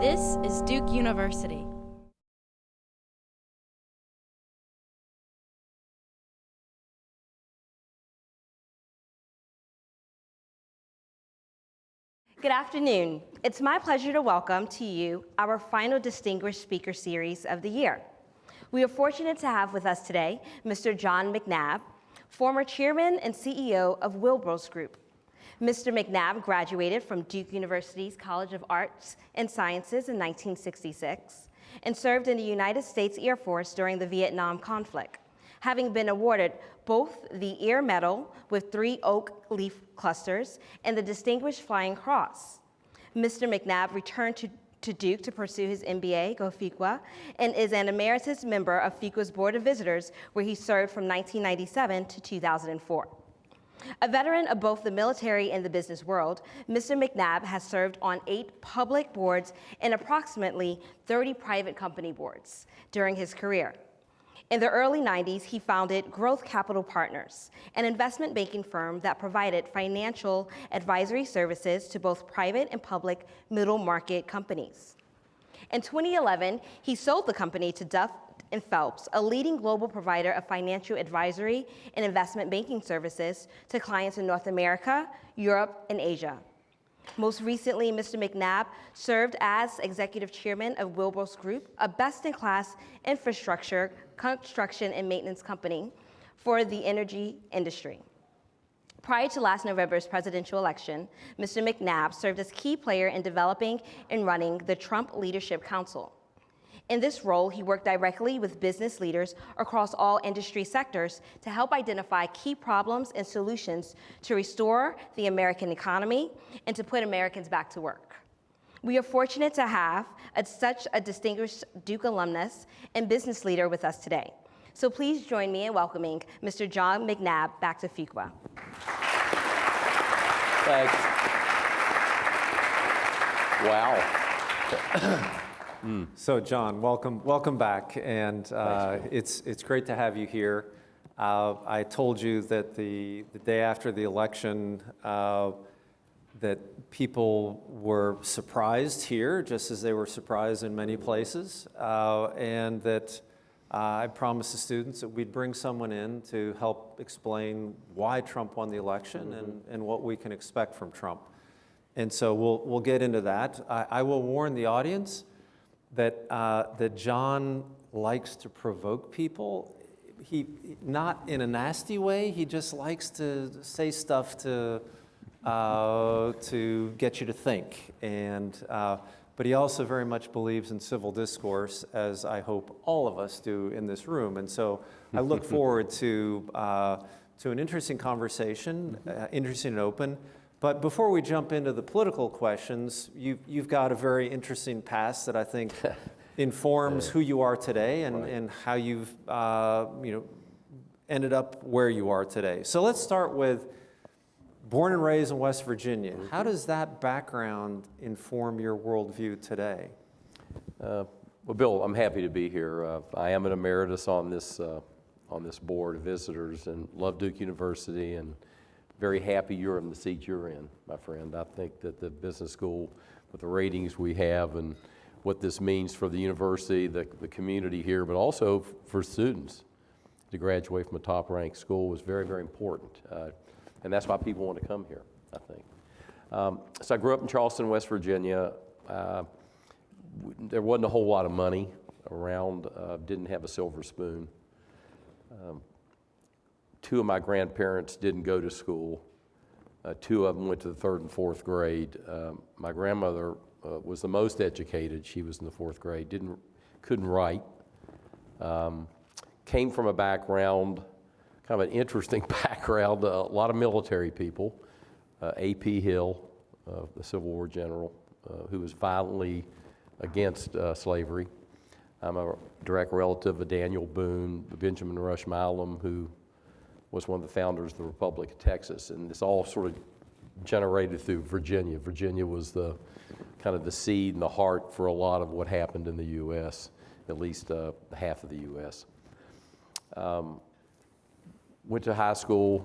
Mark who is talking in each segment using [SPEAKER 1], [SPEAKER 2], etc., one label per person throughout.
[SPEAKER 1] This is Duke University.
[SPEAKER 2] Good afternoon. It's my pleasure to welcome to you our final Distinguished Speaker Series of the year. We are fortunate to have with us today Mr. John McNabb, former chairman and CEO of Willbros Group. Mr. McNabb graduated from Duke University's College of Arts and Sciences in 1966 and served in the United States Air Force during the Vietnam conflict, having been awarded both the Air Medal with 3 oak leaf clusters and the Distinguished Flying Cross. Mr. McNabb returned to Duke to pursue his MBA, go Fuqua, and is an emeritus member of Fuqua's Board of Visitors, where he served from 1997 to 2004. A veteran of both the military and the business world, Mr. McNabb has served on 8 public boards and approximately 30 private company boards during his career. In the early 90s, he founded Growth Capital Partners, an investment banking firm that provided financial advisory services to both private and public middle market companies. In 2011, he sold the company to Duff & Phelps, a leading global provider of financial advisory and investment banking services to clients in North America, Europe, and Asia. Most recently, Mr. McNabb served as executive chairman of Willbros Group, a best-in-class infrastructure, construction, and maintenance company for the energy industry. Prior to last November's presidential election, Mr. McNabb served as key player in developing and running the Trump Leadership Council. In this role, he worked directly with business leaders across all industry sectors to help identify key problems and solutions to restore the American economy and to put Americans back to work. We are fortunate to have such a distinguished Duke alumnus and business leader with us today. So please join me in welcoming Mr. John McNabb back to Fuqua.
[SPEAKER 3] Thanks. Wow.
[SPEAKER 4] So John, welcome back, and it's great to have you here. I told you that the day after the election that people were surprised here, just as they were surprised in many places, and that I promised the students that we'd bring someone in to help explain why Trump won the election and what we can expect from Trump. And so we'll get into that. I will warn the audience that John likes to provoke people. He, not in a nasty way, he just likes to say stuff to get you to think. But he also very much believes in civil discourse, as I hope all of us do in this room. And so I look forward to an interesting conversation, interesting and open. But before we jump into the political questions, you've got a very interesting past that I think informs who you are today and how you've ended up where you are today. So let's start with born and raised in West Virginia. How does that background inform your worldview today?
[SPEAKER 3] Well, Bill, I'm happy to be here. I am an emeritus on this board of visitors and love Duke University, and very happy you're in the seat you're in, my friend. I think that the business school, with the ratings we have and what this means for the university, the community here, but also for students to graduate from a top-ranked school is very, very important. And that's why people want to come here, I think. So I grew up in Charleston, West Virginia. There wasn't a whole lot of money around, didn't have a silver spoon. 2 of my grandparents didn't go to school. 2 of them went to the 3rd and 4th grade. My grandmother was the most educated. She was in the 4th grade, couldn't write. Came from a background, kind of an interesting background, a lot of military people. A.P. Hill, the Civil War general, who was violently against slavery. I'm a direct relative of Daniel Boone, Benjamin Rush Milam, who was one of the founders of the Republic of Texas, and this all sort of generated through Virginia. Virginia was the kind of the seed and the heart for a lot of what happened in the U.S., at least half of the U.S. Went to high school,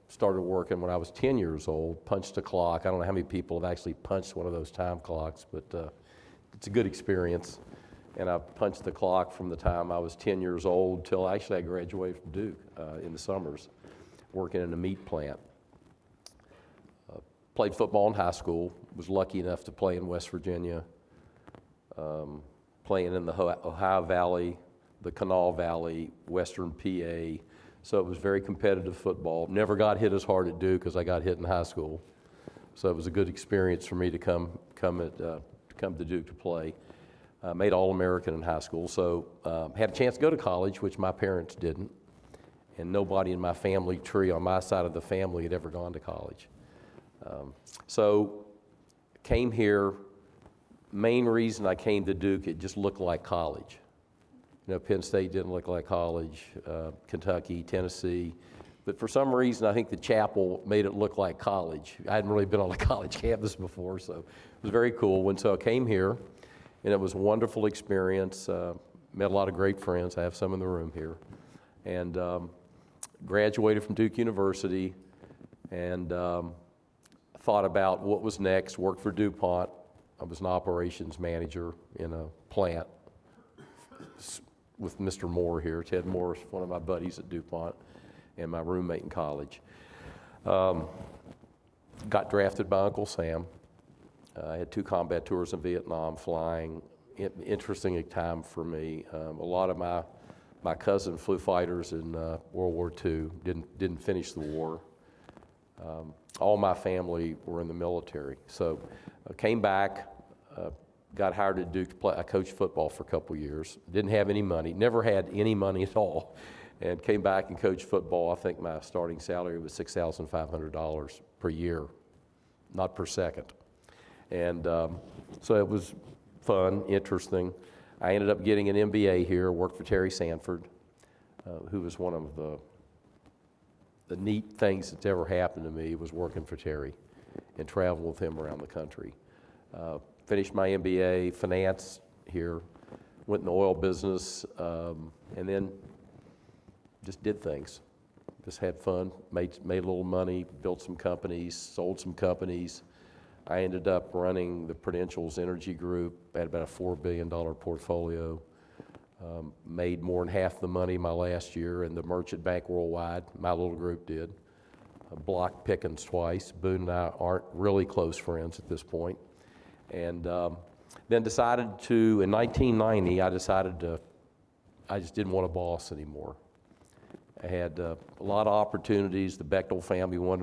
[SPEAKER 3] started working when I was 10 years old, punched a clock. I don't know how many people have actually punched one of those time clocks, but it's a good experience. And I punched the clock from the time I was 10 years old till actually I graduated from Duke in the summers, working in a meat plant. Played football in high school, was lucky enough to play in West Virginia, playing in the Ohio Valley, the Kanawha Valley, Western PA. So it was very competitive football. Never got hit as hard at Duke as I got hit in high school. So it was a good experience for me to come to Duke to play. Made All-American in high school, so had a chance to go to college, which my parents didn't. And nobody in my family tree on my side of the family had ever gone to college. So came here, main reason I came to Duke, it just looked like college. You know, Penn State didn't look like college, Kentucky, Tennessee. But for some reason, I think the chapel made it look like college. I hadn't really been on a college campus before, so it was very cool. And so I came here, and it was a wonderful experience. Met a lot of great friends. I have some in the room here. And graduated from Duke University, and thought about what was next. Worked for DuPont. I was an operations manager in a plant with Mr. Moore here. Ted Moore is one of my buddies at DuPont and my roommate in college. Got drafted by Uncle Sam. I had 2 combat tours in Vietnam flying. Interesting time for me. A lot of my cousin flew fighters in World War II, didn't finish the war. All my family were in the military. So I came back, got hired at Duke to play. I coached football for a couple years. Didn't have any money, never had any money at all. And came back and coached football. I think my starting salary was $6,500 per year, not per second. And so it was fun, interesting. I ended up getting an MBA here, worked for Terry Sanford, who was one of the neat things that's ever happened to me was working for Terry and traveling with him around the country. Finished my MBA, finance here, went in the oil business, and then just did things. Just had fun, made a little money, built some companies, sold some companies. I ended up running the Prudential's Energy Group, had about a $4 billion portfolio. Made more than half the money my last year in the merchant bank worldwide. My little group did. Blocked Pickens twice. Boone and I aren't really close friends at this point. And then decided to, in 1990, I just didn't want a boss anymore. I had a lot of opportunities. The Bechtel family want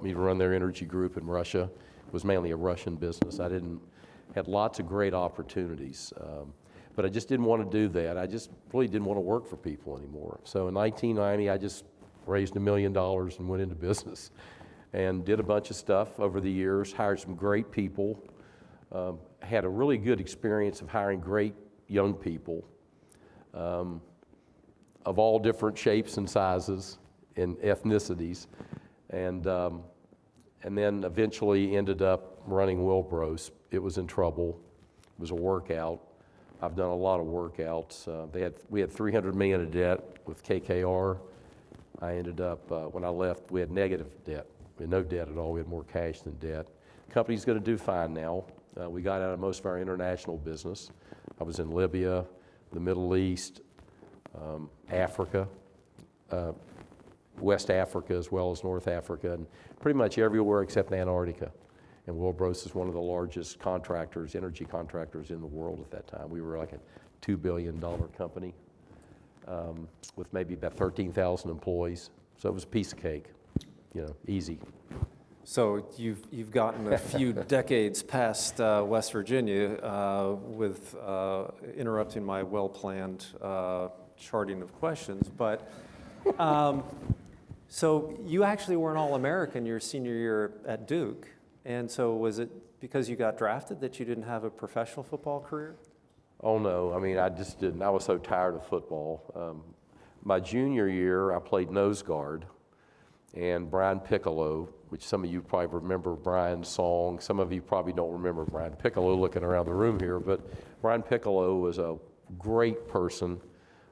[SPEAKER 3] me to run their energy group in Russia. It was mainly a Russian business. Had lots of great opportunities. But I just didn't want to do that. I just really didn't want to work for people anymore. So in 1990, I just raised $1 million and went into business and did a bunch of stuff over the years, hired some great people, had a really good experience of hiring great young people of all different shapes and sizes and ethnicities. And then eventually ended up running Willbros. It was in trouble. It was a workout. I've done a lot of workouts. We had $300 million of debt with KKR. I ended up, when I left, we had negative debt. We had no debt at all. We had more cash than debt. Company's going to do fine now. We got out of most of our international business. I was in Libya, the Middle East, Africa, West Africa as well as North Africa, and pretty much everywhere except Antarctica. And Willbros is one of the largest contractors, energy contractors in the world at that time. We were like a $2 billion company with maybe about 13,000 employees. So it was a piece of cake, easy.
[SPEAKER 4] So you've gotten a few decades past West Virginia with interrupting my well-planned charting of questions, but so you actually were an All-American your senior year at Duke. And so was it because you got drafted that you didn't have a professional football career?
[SPEAKER 3] Oh, no. I mean, I just didn't. I was so tired of football. My junior year, I played nose guard, and Brian Piccolo, which some of you probably remember Brian's song. Some of you probably don't remember Brian Piccolo looking around the room here, but Brian Piccolo was a great person,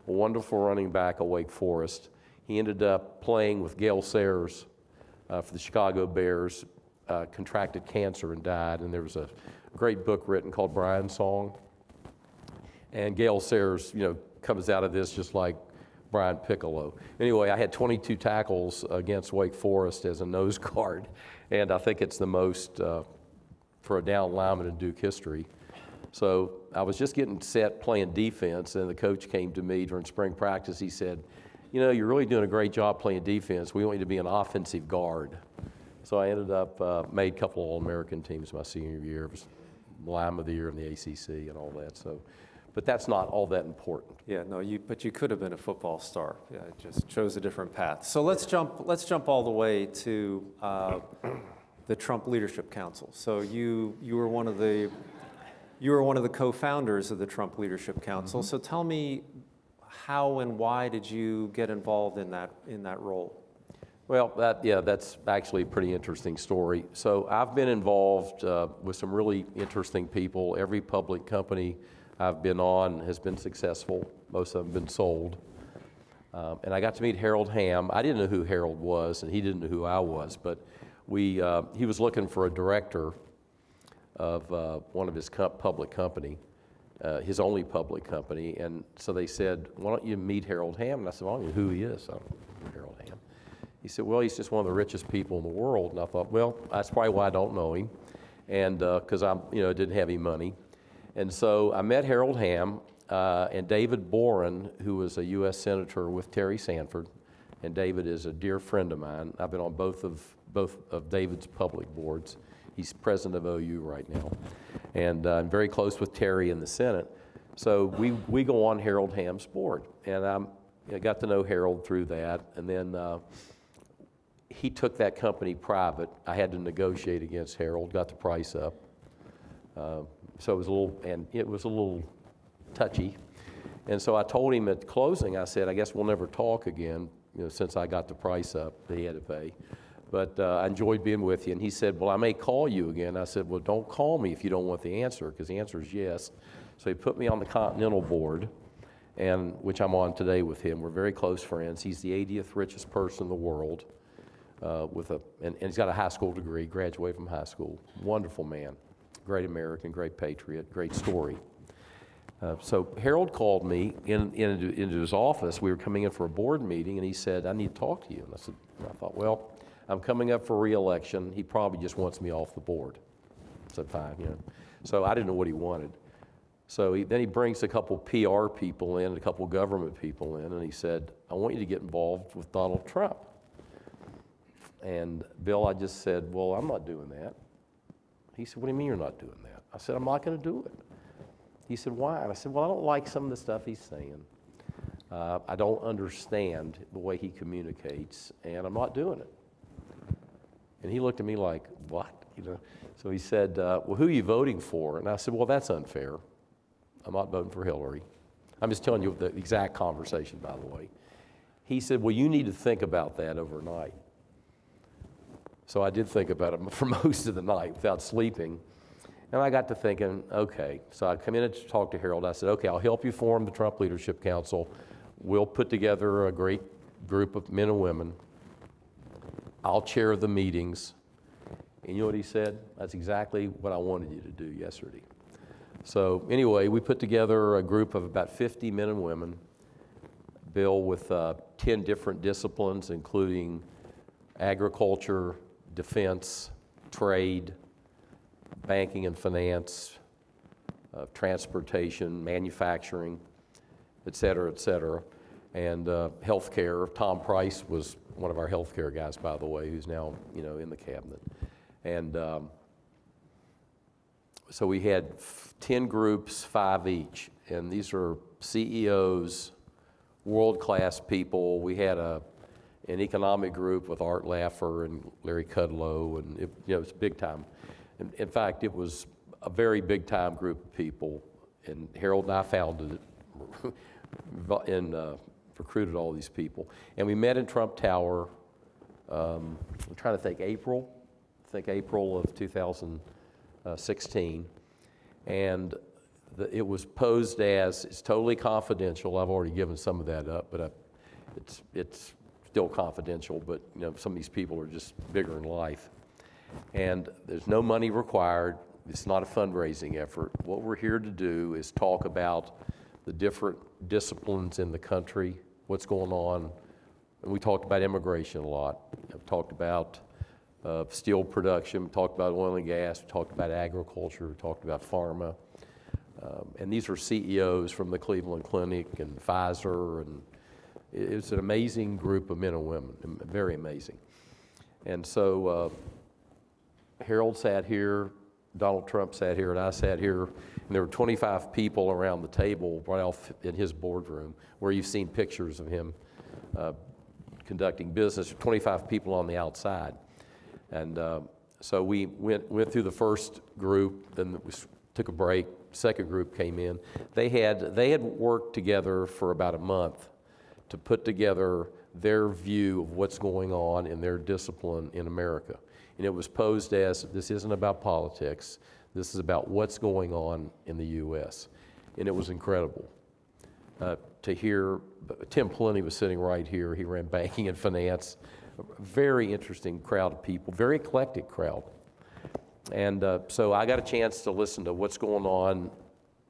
[SPEAKER 3] a wonderful running back at Wake Forest. He ended up playing with Gale Sayers for the Chicago Bears, contracted cancer and died, and there was a great book written called Brian's Song. And Gale Sayers, comes out of this just like Brian Piccolo. Anyway, I had 22 tackles against Wake Forest as a nose guard, and I think it's the most for a down lineman in Duke history. So I was just getting set playing defense, and the coach came to me during spring practice. He said, you're really doing a great job playing defense. We want you to be an offensive guard. So I ended up, made a couple of All-American teams my senior year. It was Lineman of the Year in the ACC and all that. So, but that's not all that important.
[SPEAKER 4] Yeah, no, but you could have been a football star. Yeah, it just chose a different path. So let's jump all the way to the Trump Leadership Council. So you were one of the co-founders of the Trump Leadership Council. So tell me, how and why did you get involved in that role?
[SPEAKER 3] Well, that's actually a pretty interesting story. So I've been involved with some really interesting people. Every public company I've been on has been successful. Most of them have been sold. And I got to meet Harold Hamm. I didn't know who Harold was, and he didn't know who I was, but he was looking for a director of one of his public company, his only public company. And so they said, why don't you meet Harold Hamm? And I said, well, I don't know who he is. I don't know Harold Hamm. He said, well, he's just one of the richest people in the world. And I thought, well, that's probably why I don't know him, and because I didn't have any money. And so I met Harold Hamm and David Boren, who was a U.S. Senator with Terry Sanford. And David is a dear friend of mine. I've been on both of David's public boards. He's president of OU right now. And I'm very close with Terry in the Senate. So we go on Harold Hamm's board. And I got to know Harold through that. And then he took that company private. I had to negotiate against Harold, got the price up. So it was a little touchy. And so I told him at closing, I said, I guess we'll never talk again, since I got the price up that he had to pay. But I enjoyed being with you. And he said, well, I may call you again. I said, well, don't call me if you don't want the answer, because the answer is yes. So he put me on the Continental Board, which I'm on today with him. We're very close friends. He's the 80th richest person in the world. And he's got a high school degree, graduated from high school. Wonderful man, great American, great patriot, great story. So Harold called me into his office. We were coming in for a board meeting, and he said, I need to talk to you. And I thought, well, I'm coming up for re-election. He probably just wants me off the board. I said, fine, So I didn't know what he wanted. So then he brings a couple PR people in, a couple government people in, and he said, I want you to get involved with Donald Trump. And Bill, I just said, well, I'm not doing that. He said, what do you mean you're not doing that? I said, I'm not going to do it. He said, why? And I said, well, I don't like some of the stuff he's saying. I don't understand the way he communicates, and I'm not doing it. And he looked at me like, what? So he said, well, who are you voting for? And I said, well, that's unfair. I'm not voting for Hillary. I'm just telling you the exact conversation, by the way. He said, well, you need to think about that overnight. So I did think about it for most of the night without sleeping. And I got to thinking, okay. So I come in to talk to Harold. I said, okay, I'll help you form the Trump Leadership Council. We'll put together a great group of men and women. I'll chair the meetings. And you know what he said? That's exactly what I wanted you to do yesterday. So anyway, we put together a group of about 50 men and women, Bill, with 10 different disciplines, including agriculture, defense, trade, banking and finance, transportation, manufacturing, et cetera, and healthcare. Tom Price was one of our healthcare guys, by the way, who's now in the cabinet. And so we had 10 groups, 5 each, and these are CEOs, world-class people. We had an economic group with Art Laffer and Larry Kudlow, and it was big time. In fact, it was a very big time group of people, and Harold and I founded it and recruited all these people. And we met in Trump Tower, I'm trying to think, April of 2016. And it was posed as, it's totally confidential. I've already given some of that up, but it's still confidential, but some of these people are just bigger in life. And there's no money required. It's not a fundraising effort. What we're here to do is talk about the different disciplines in the country, what's going on. And we talked about immigration a lot. I've talked about steel production, we talked about oil and gas, we talked about agriculture, we talked about pharma. And these are CEOs from the Cleveland Clinic and Pfizer, and it's an amazing group of men and women, very amazing. And so Harold sat here, Donald Trump sat here, and I sat here, and there were 25 people around the table right off in his boardroom, where you've seen pictures of him conducting business, 25 people on the outside. And so we went through the first group, then we took a break, second group came in. They had worked together for about a month to put together their view of what's going on in their discipline in America. And it was posed as, this isn't about politics, this is about what's going on in the U.S. And it was incredible to hear. Tim Plenty was sitting right here. He ran banking and finance. A very interesting crowd of people, very eclectic crowd. And so I got a chance to listen to what's going on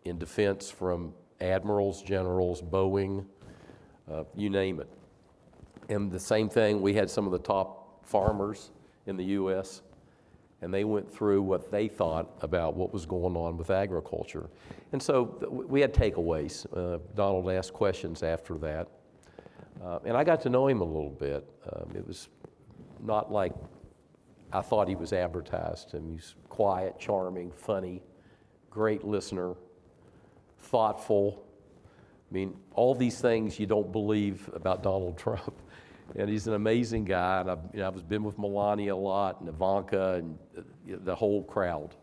[SPEAKER 3] in defense from admirals, generals, Boeing, you name it. And the same thing, we had some of the top farmers in the U.S., and they went through what they thought about what was going on with agriculture. And so we had takeaways. Donald asked questions after that. And I got to know him a little bit. It was not like I thought he was advertised. I mean, he's quiet, charming, funny, great listener, thoughtful. I mean, all these things you don't believe about Donald Trump. And he's an amazing guy. And I've been with Melania a lot, and Ivanka, and the whole crowd.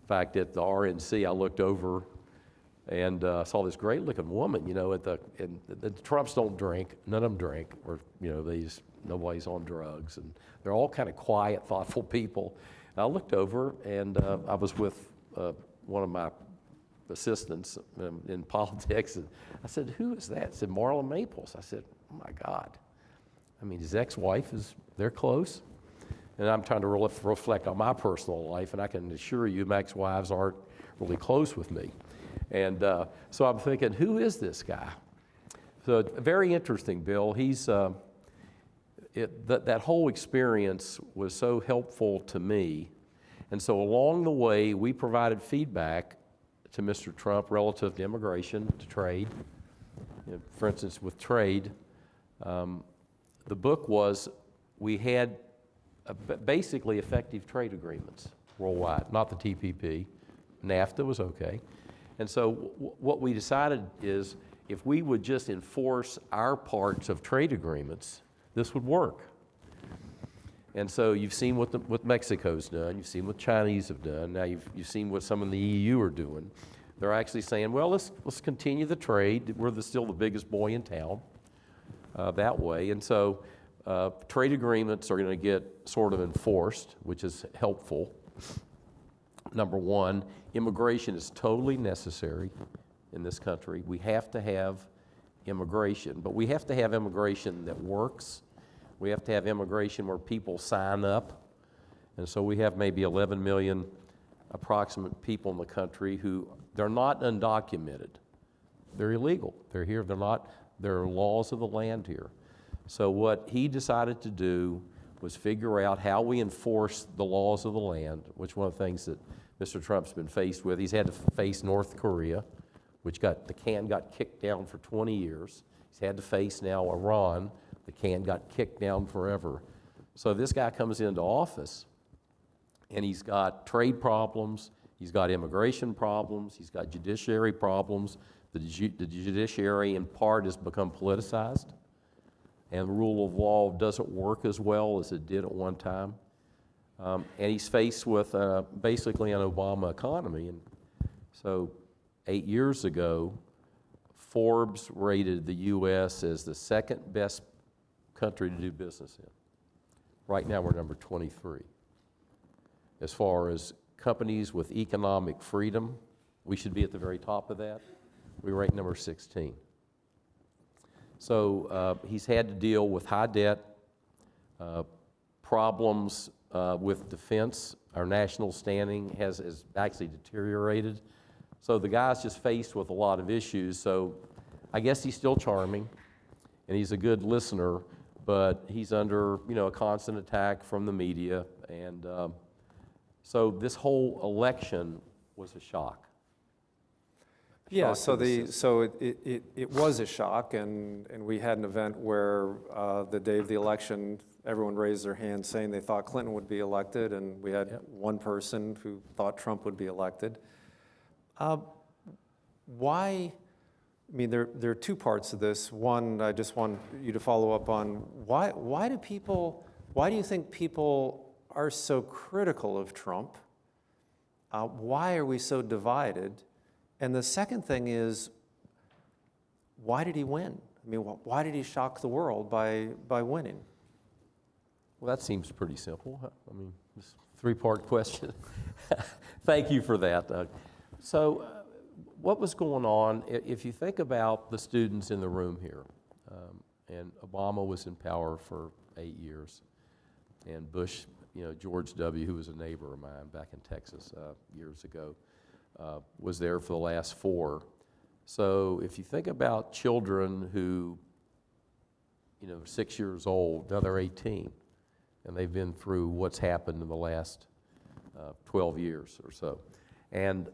[SPEAKER 3] In fact, at the RNC, I looked over and saw this great-looking woman. And the Trumps don't drink. None of them drink, or nobody's on drugs, and they're all kind of quiet, thoughtful people. And I looked over, and I was with one of my assistants in politics, and I said, "Who is that?" I said, "Marla Maples." I said, "Oh my God." I mean, his ex-wife they're close. And I'm trying to reflect on my personal life, and I can assure you my ex-wives aren't really close with me. And so I'm thinking, who is this guy? So very interesting, Bill. That whole experience was so helpful to me. And so along the way, we provided feedback to Mr. Trump relative to immigration, to trade. For instance, with trade, the book was, we had basically effective trade agreements worldwide, not the TPP. NAFTA was okay. And so what we decided is, if we would just enforce our parts of trade agreements, this would work. And so you've seen what Mexico's done, you've seen what Chinese have done, now you've seen what some in the EU are doing. They're actually saying, well, let's continue the trade. We're still the biggest boy in town that way. And so trade agreements are going to get sort of enforced, which is helpful. Number one, immigration is totally necessary in this country. We have to have immigration, but we have to have immigration that works. We have to have immigration where people sign up. And so we have maybe 11 million approximate people in the country who, they're not undocumented. They're illegal. They're here. There are laws of the land here. So what he decided to do was figure out how we enforce the laws of the land, which one of the things that Mr. Trump's been faced with. He's had to face North Korea, which the can got kicked down for 20 years. He's had to face now Iran. The can got kicked down forever. So this guy comes into office, and he's got trade problems, he's got immigration problems, he's got judiciary problems. The judiciary, in part, has become politicized, and the rule of law doesn't work as well as it did at one time. And he's faced with basically an Obama economy. And so 8 years ago, Forbes rated the U.S. as the second best country to do business in. Right now, we're number 23. As far as companies with economic freedom, we should be at the very top of that. We rank number 16. So he's had to deal with high debt, problems with defense. Our national standing has actually deteriorated. So the guy's just faced with a lot of issues. So I guess he's still charming, and he's a good listener, but he's under, a constant attack from the media. And so this whole election was a shock.
[SPEAKER 4] Yeah,
[SPEAKER 3] Shock to the system.
[SPEAKER 4] it was a shock, and we had an event where the day of the election, everyone raised their hand saying they thought Clinton would be elected, and we had one person who thought Trump would be elected. Why? I mean, there are two parts to this. One, I just want you to follow up on why do you think people are so critical of Trump? Why are we so divided? And the second thing is, why did he win? I mean, why did he shock the world by winning?
[SPEAKER 3] Well, that seems pretty simple. I mean, this three-part question. Thank you for that. So what was going on, if you think about the students in the room here, and Obama was in power for 8 years, and Bush, George W., who was a neighbor of mine back in Texas years ago, was there for the last 4. So if you think about children who, 6 years old, now they're 18, and they've been through what's happened in the last 12 years or so. And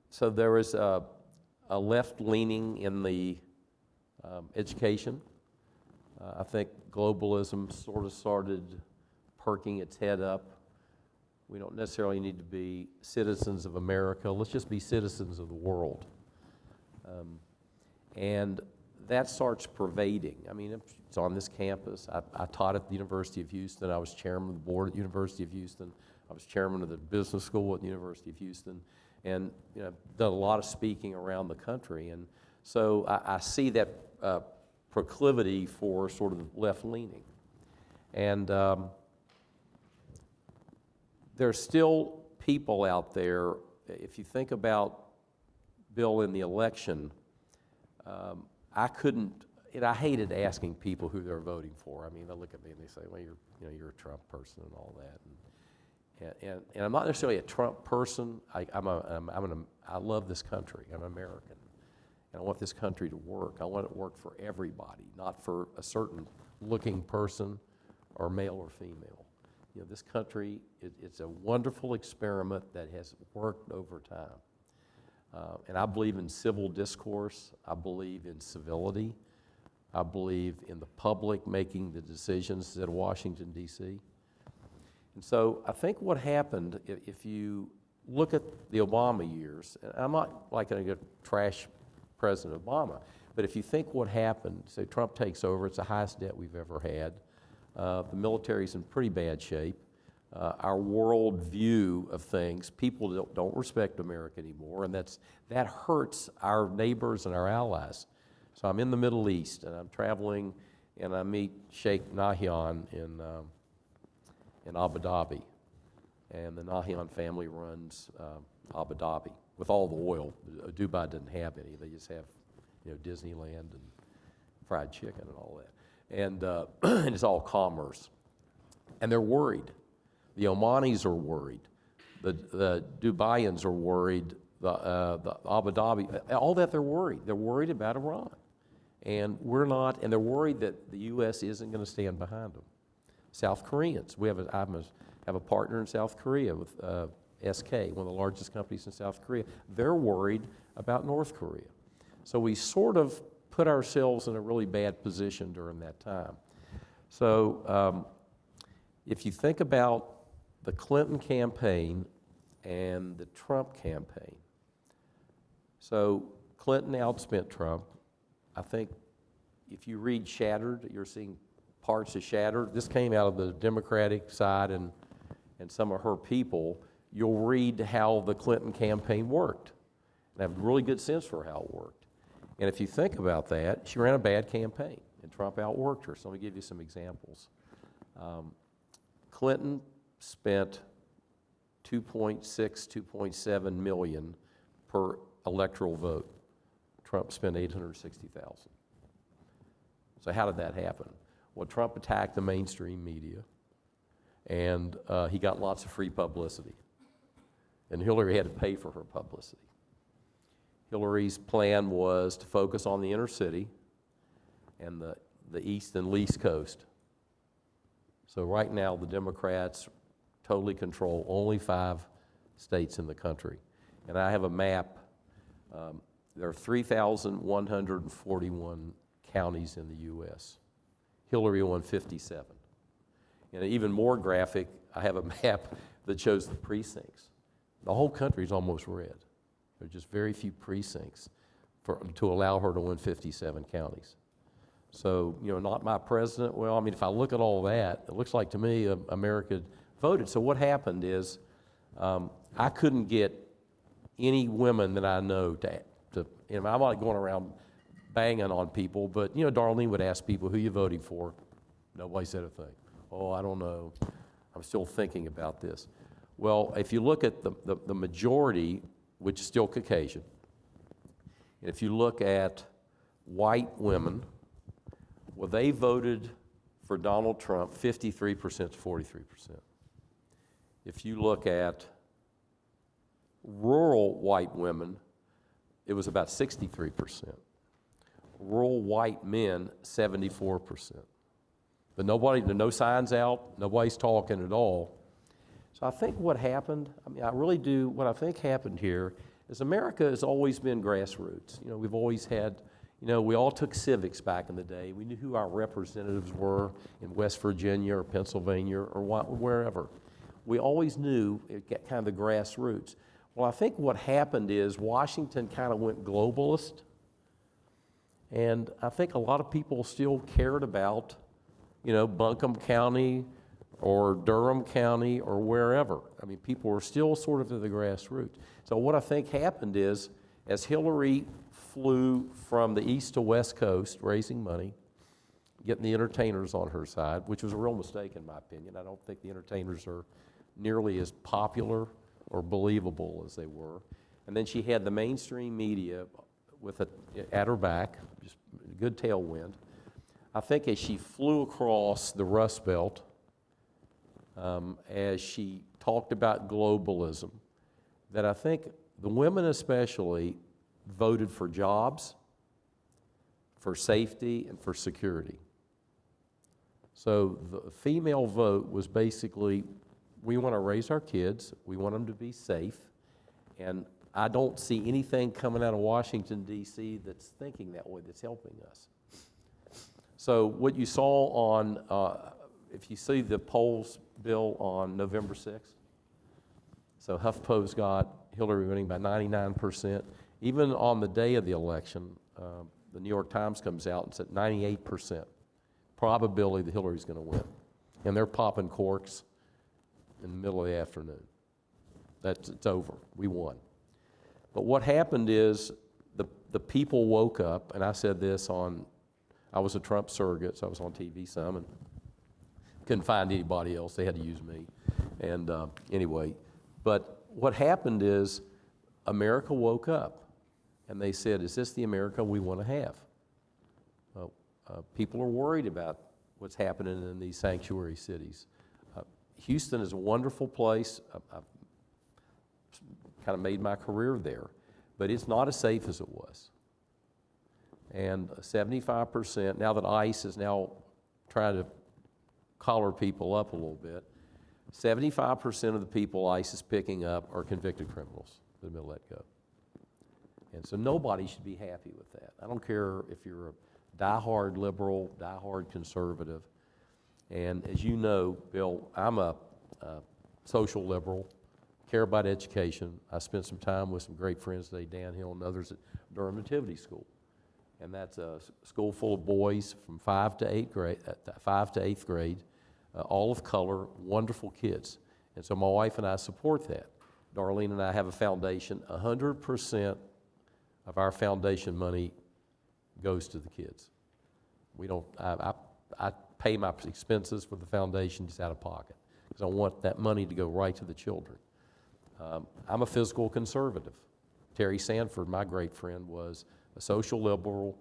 [SPEAKER 3] so there is a left leaning in the education. I think globalism sort of started perking its head up. We don't necessarily need to be citizens of America. Let's just be citizens of the world. And that starts pervading. I mean, it's on this campus. I taught at the University of Houston. I was chairman of the board at the University of Houston. I was chairman of the business school at the University of Houston. And I've done a lot of speaking around the country. And so I see that proclivity for sort of left-leaning. And there's still people out there, if you think about Bill in the election, I hated asking people who they're voting for. I mean, they look at me and they say, well, you're a Trump person and all that. And I'm not necessarily a Trump person. I love this country. I'm American. And I want this country to work. I want it to work for everybody, not for a certain looking person or male or female. This country, it's a wonderful experiment that has worked over time. And I believe in civil discourse. I believe in civility. I believe in the public making the decisions at Washington, D.C. And so I think what happened, if you look at the Obama years, and I'm not like going to trash President Obama, but if you think what happened, say Trump takes over, it's the highest debt we've ever had. The military's in pretty bad shape. Our world view of things, people don't respect America anymore, and that hurts our neighbors and our allies. So I'm in the Middle East, and I'm traveling, and I meet Sheikh Nahyan in Abu Dhabi, and the Nahyan family runs Abu Dhabi with all the oil. Dubai didn't have any; they just have, Disneyland and fried chicken and all that, and it's all commerce. And they're worried. The Omanis are worried. The Dubaians are worried. The Abu Dhabi, all that they're worried. They're worried about Iran, and we're not. And they're worried that the U.S. isn't going to stand behind them. South Koreans. I have a partner in South Korea with SK, one of the largest companies in South Korea. They're worried about North Korea. So we sort of put ourselves in a really bad position during that time. So if you think about the Clinton campaign and the Trump campaign, so Clinton outspent Trump. I think if you read Shattered, you're seeing parts of Shattered. This came out of the Democratic side and some of her people. You'll read how the Clinton campaign worked and have a really good sense for how it worked. And if you think about that, she ran a bad campaign, and Trump outworked her. So let me give you some examples. Clinton spent $2.6, $2.7 million per electoral vote. Trump spent $860,000. So how did that happen? Well, Trump attacked the mainstream media, and he got lots of free publicity. And Hillary had to pay for her publicity. Hillary's plan was to focus on the inner city and the east and least coast. So right now, the Democrats totally control only 5 states in the country. And I have a map. There are 3,141 counties in the U.S. Hillary won 57. And even more graphic, I have a map that shows the precincts. The whole country is almost red. There are just very few precincts to allow her to win 57 counties. So, not my president. Well, I mean, if I look at all that, it looks like to me America voted. So what happened is I couldn't get any women that I know to I'm not going around banging on people, but, Darlene would ask people, who you voting for? Nobody said a thing. Oh, I don't know. I'm still thinking about this. Well, if you look at the majority, which is still Caucasian, and if you look at white women, well, they voted for Donald Trump 53% to 43%. If you look at rural white women, it was about 63%. Rural white men, 74%. But no signs out, nobody's talking at all. So I think what happened, what I think happened here is America has always been grassroots. We've always had, we all took civics back in the day. We knew who our representatives were in West Virginia or Pennsylvania or wherever. We always knew kind of the grassroots. Well, I think what happened is Washington kind of went globalist, and I think a lot of people still cared about, Buncombe County or Durham County or wherever. I mean, people were still sort of in the grassroots. So what I think happened is, as Hillary flew from the east to west coast, raising money, getting the entertainers on her side, which was a real mistake in my opinion. I don't think the entertainers are nearly as popular or believable as they were. And then she had the mainstream media at her back, just a good tailwind. I think as she flew across the Rust Belt, as she talked about globalism, that I think the women especially voted for jobs, for safety, and for security. So the female vote was basically, we want to raise our kids, we want them to be safe, and I don't see anything coming out of Washington, D.C. that's thinking that way, that's helping us. So what you saw on, if you see the polls, Bill, on November 6th, so HuffPo's got Hillary winning by 99%. Even on the day of the election, the New York Times comes out and said 98% probability that Hillary's going to win. And they're popping corks in the middle of the afternoon. It's over. We won. But what happened is the people woke up, and I said this I was a Trump surrogate, so I was on TV some, and couldn't find anybody else. They had to use me. And anyway, but what happened is America woke up, and they said, is this the America we want to have? Well, people are worried about what's happening in these sanctuary cities. Houston is a wonderful place. I've kind of made my career there, but it's not as safe as it was. And 75%, now that ICE is now trying to collar people up a little bit, 75% of the people ICE is picking up are convicted criminals that they'll let go. And so nobody should be happy with that. I don't care if you're a diehard liberal, diehard conservative. And as you know, Bill, I'm a social liberal, care about education. I spent some time with some great friends today, Dan Hill and others at Durham Nativity School. And that's a school full of boys from 5 to 8th grade, all of color, wonderful kids. And so my wife and I support that. Darlene and I have a foundation. 100% of our foundation money goes to the kids. We don't, I pay my expenses for the foundation just out of pocket because I want that money to go right to the children. I'm a fiscal conservative. Terry Sanford, my great friend, was a social liberal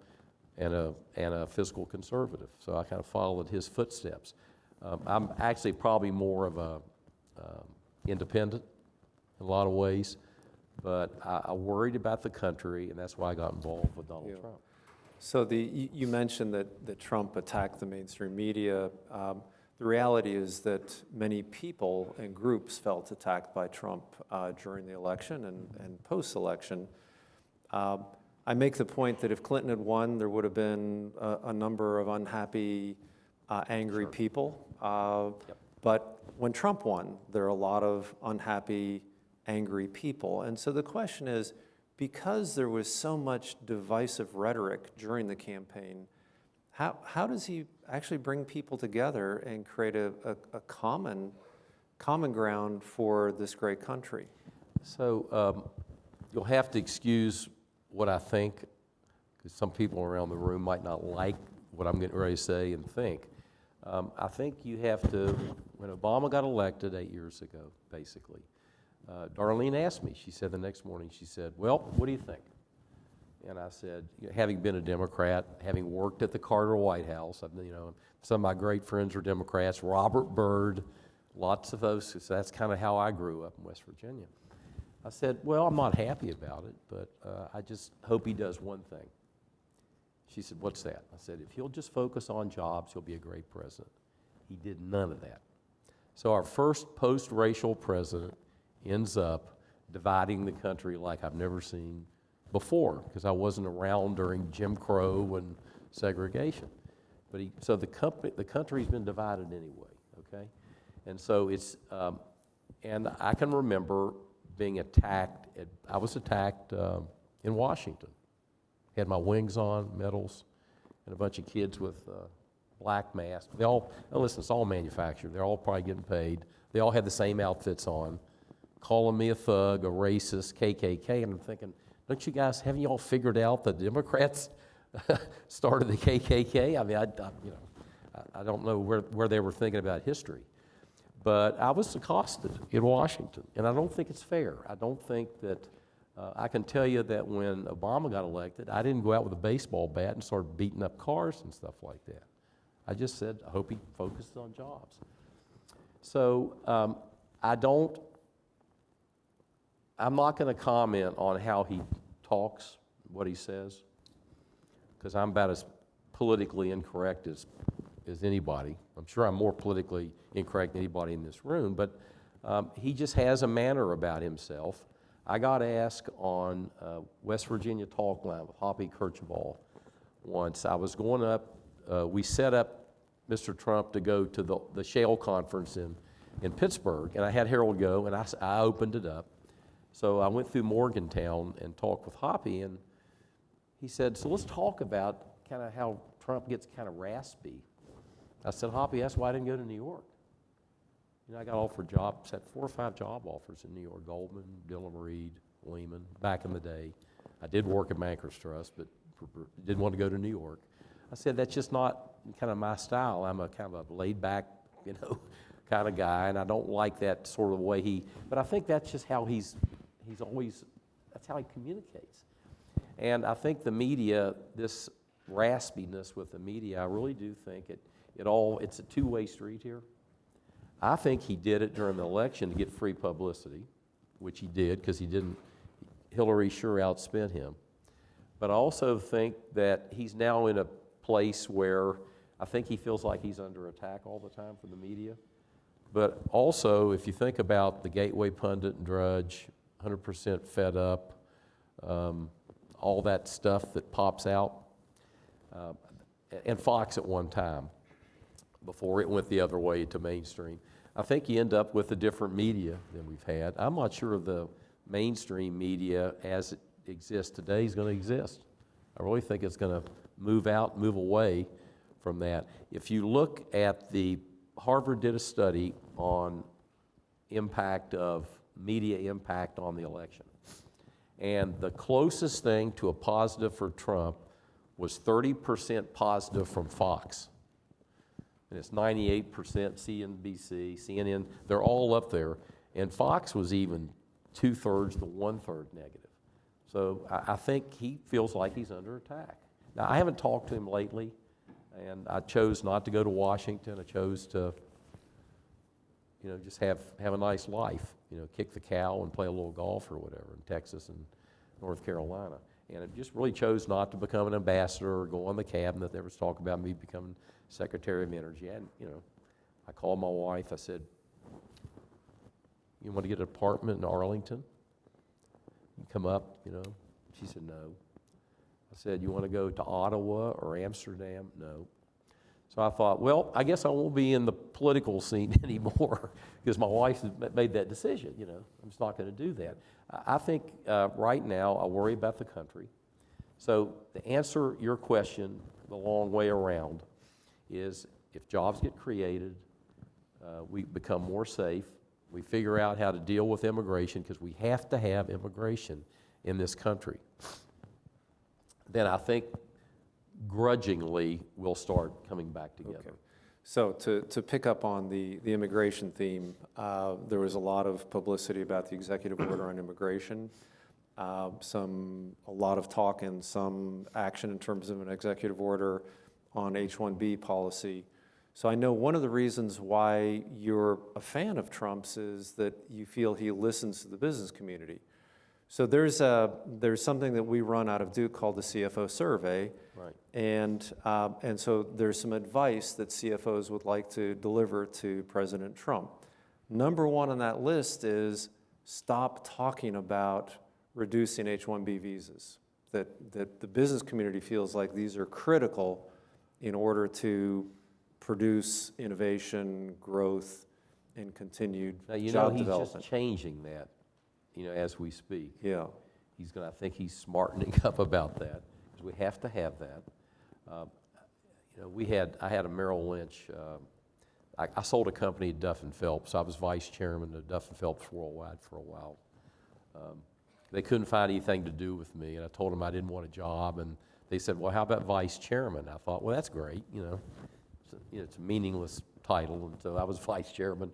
[SPEAKER 3] and a fiscal conservative. So I kind of followed his footsteps. I'm actually probably more of a independent in a lot of ways, but I worried about the country, and that's why I got involved with Donald Trump.
[SPEAKER 4] So you mentioned that Trump attacked the mainstream media. The reality is that many people and groups felt attacked by Trump during the election and post-election. I make the point that if Clinton had won, there would have been a number of unhappy, angry people. But when Trump won, there are a lot of unhappy, angry people. And so the question is, because there was so much divisive rhetoric during the campaign, how does he actually bring people together and create a common ground for this great country?
[SPEAKER 3] So you'll have to excuse what I think, because some people around the room might not like what I'm getting ready to say and think. I think you have to, when Obama got elected 8 years ago, basically, Darlene asked me, she said the next morning, she said, well, what do you think? And I said, having been a Democrat, having worked at the Carter White House, some of my great friends were Democrats, Robert Byrd, lots of those, so that's kind of how I grew up in West Virginia. I said, well, I'm not happy about it, but I just hope he does one thing. She said, what's that? I said, if he'll just focus on jobs, he'll be a great president. He did none of that. So our first post-racial president ends up dividing the country like I've never seen before, because I wasn't around during Jim Crow and segregation. But so the country's been divided anyway, okay? And so it's, and I can remember being attacked, I was attacked in Washington. Had my wings on, medals, and a bunch of kids with black masks. They all, now listen, it's all manufactured. They're all probably getting paid. They all had the same outfits on, calling me a thug, a racist, KKK, and I'm thinking, don't you guys, haven't you all figured out the Democrats started the KKK? I mean, I don't know where they were thinking about history. But I was accosted in Washington, and I don't think it's fair. I don't think that, I can tell you that when Obama got elected, I didn't go out with a baseball bat and start beating up cars and stuff like that. I just said, I hope he focuses on jobs. So I'm not going to comment on how he talks, what he says, because I'm about as politically incorrect as anybody. I'm sure I'm more politically incorrect than anybody in this room, but he just has a manner about himself. I got asked on West Virginia Talk Line with Hoppy Kercheval once. I was going up, we set up Mr. Trump to go to the Shale Conference in Pittsburgh, and I had Harold go, and I opened it up. So I went through Morgantown and talked with Hoppy, and he said, so let's talk about kind of how Trump gets kind of raspy. I said, Hoppy, that's why I didn't go to New York. I got offered jobs, had 4 or 5 job offers in New York, Goldman, Dillon Reed, Lehman, back in the day. I did work at Bankers Trust, but didn't want to go to New York. I said, that's just not kind of my style. I'm a kind of a laid-back, kind of guy, and I don't like that sort of way but I think that's just how he's always, that's how he communicates. And I think the media, this raspiness with the media, I really do think it's a two-way street here. I think he did it during the election to get free publicity, which he did because Hillary sure outspent him. But I also think that he's now in a place where I think he feels like he's under attack all the time from the media. But also, if you think about the Gateway Pundit and Drudge, 100% fed up, all that stuff that pops out, and Fox at one time, before it went the other way to mainstream. I think you end up with a different media than we've had. I'm not sure the mainstream media as it exists today is going to exist. I really think it's going to move away from that. If you look at Harvard did a study on media impact on the election. And the closest thing to a positive for Trump was 30% positive from Fox. And it's 98% CNBC, CNN, they're all up there. And Fox was even 2/3 to 1/3 negative. So I think he feels like he's under attack. Now, I haven't talked to him lately, and I chose not to go to Washington. I chose to just have a nice life, kick the cow and play a little golf or whatever in Texas and North Carolina. And I just really chose not to become an ambassador or go on the cabinet. There was talk about me becoming Secretary of Energy. And, I called my wife. I said, you want to get an apartment in Arlington? You come up, She said, no. I said, you want to go to Ottawa or Amsterdam? No. So I thought, well, I guess I won't be in the political scene anymore because my wife has made that decision, I'm just not going to do that. I think right now I worry about the country. So to answer your question the long way around is if jobs get created, we become more safe, we figure out how to deal with immigration because we have to have immigration in this country, then I think grudgingly we'll start coming back together.
[SPEAKER 4] Okay. So to pick up on the immigration theme, there was a lot of publicity about the executive order on immigration, a lot of talk and some action in terms of an executive order on H-1B policy. So I know one of the reasons why you're a fan of Trump's is that you feel he listens to the business community. So there's something that we run out of Duke called the CFO survey,
[SPEAKER 3] right.
[SPEAKER 4] And so there's some advice that CFOs would like to deliver to President Trump. Number one on that list is stop talking about reducing H-1B visas. That the business community feels like these are critical in order to produce innovation, growth, and continued job development.
[SPEAKER 3] He's just changing that. As we speak.
[SPEAKER 4] Yeah.
[SPEAKER 3] I think he's smartening up about that, because we have to have that. I had a Merrill Lynch, I sold a company at Duff & Phelps. I was vice chairman of Duff & Phelps Worldwide for a while. They couldn't find anything to do with me, and I told them I didn't want a job, and they said, well, how about vice chairman? I thought, well, that's great, it's a meaningless title, and so I was vice chairman.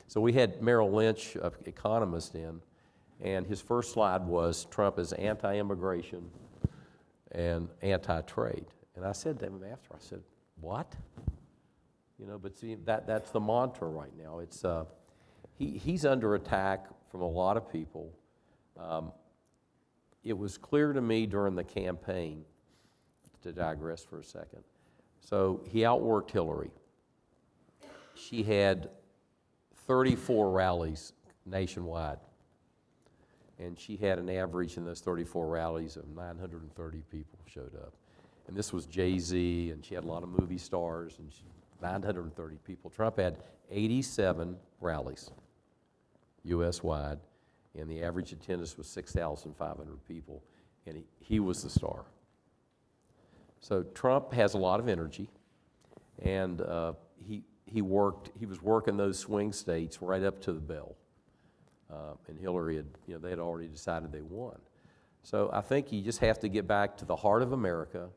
[SPEAKER 3] So we had Merrill Lynch, economist in, and his first slide was Trump is anti-immigration and anti-trade. And I said to him after, I said, what? But see, that's the mantra right now. It's he's under attack from a lot of people. It was clear to me during the campaign, to digress for a second. So he outworked Hillary. She had 34 rallies nationwide. And she had an average in those 34 rallies of 930 people showed up. And this was Jay-Z, and she had a lot of movie stars, and 930 people. Trump had 87 rallies, U.S.-wide, and the average attendance was 6,500 people, and he was the star. So Trump has a lot of energy, and he was working those swing states right up to the bell. And Hillary they had already decided they won. So I think you just have to get back to the heart of America,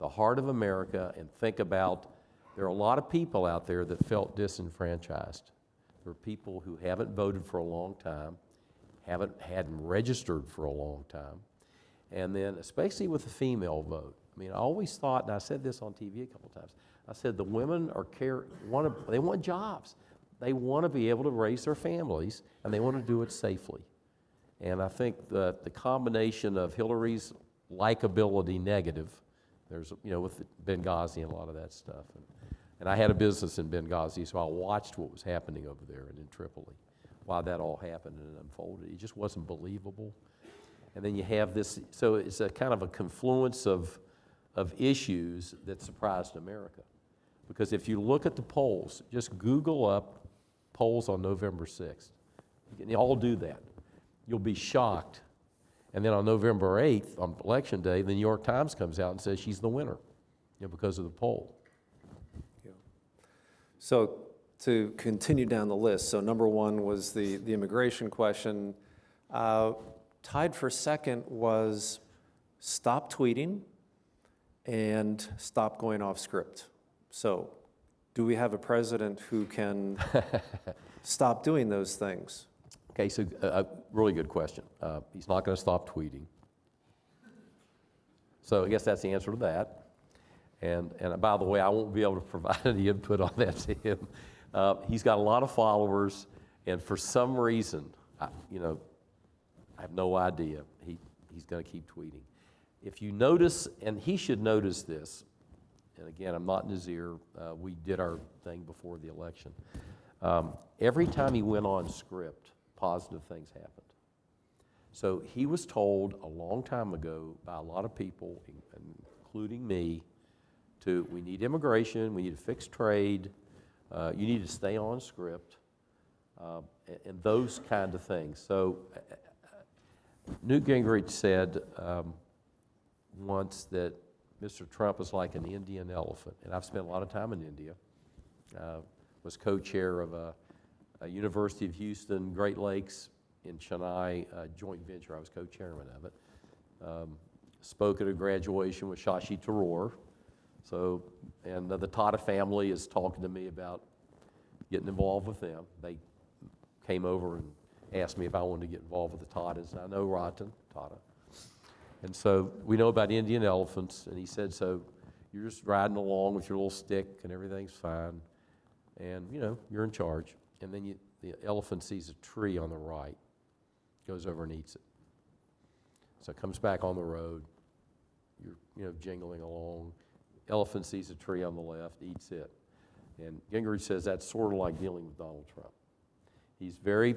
[SPEAKER 3] and think about, there are a lot of people out there that felt disenfranchised. There are people who haven't voted for a long time, hadn't registered for a long time, and then especially with the female vote. I always thought, and I said this on TV a couple of times, I said the women they want jobs. They want to be able to raise their families, and they want to do it safely. And I think the combination of Hillary's likability negative, there's, with Benghazi and a lot of that stuff. And I had a business in Benghazi, so I watched what was happening over there and in Tripoli, why that all happened and it unfolded. It just wasn't believable. And then you have this, so it's a kind of a confluence of issues that surprised America. Because if you look at the polls, just Google up polls on November 6th. You can all do that. You'll be shocked. And then on November 8th, on Election Day, the New York Times comes out and says she's the winner, because of the poll.
[SPEAKER 4] Yeah. So to continue down the list, so number one was the immigration question. Tied for second was stop tweeting and stop going off script. So do we have a president who can stop doing those things?
[SPEAKER 3] Okay, so a really good question. He's not going to stop tweeting. So I guess that's the answer to that. And by the way, I won't be able to provide any input on that to him. He's got a lot of followers, and for some reason, I have no idea, he's going to keep tweeting. If you notice, and he should notice this, and again, I'm not in his ear, we did our thing before the election. Every time he went on script, positive things happened. So he was told a long time ago by a lot of people, including me, we need immigration, we need to fix trade, you need to stay on script, and those kind of things. So Newt Gingrich said once that Mr. Trump is like an Indian elephant, and I've spent a lot of time in India. Was co-chair of a University of Houston, Great Lakes in Chennai joint venture. I was co-chairman of it. Spoke at a graduation with Shashi Tharoor. So, and the Tata family is talking to me about getting involved with them. They came over and asked me if I wanted to get involved with the Tatas. I know Ratan Tata. And so we know about Indian elephants, and he said, so you're just riding along with your little stick and everything's fine, and you're in charge. And then the elephant sees a tree on the right, goes over and eats it. So it comes back on the road, you're jingling along. Elephant sees a tree on the left, eats it. And Gingrich says that's sort of like dealing with Donald Trump. He's very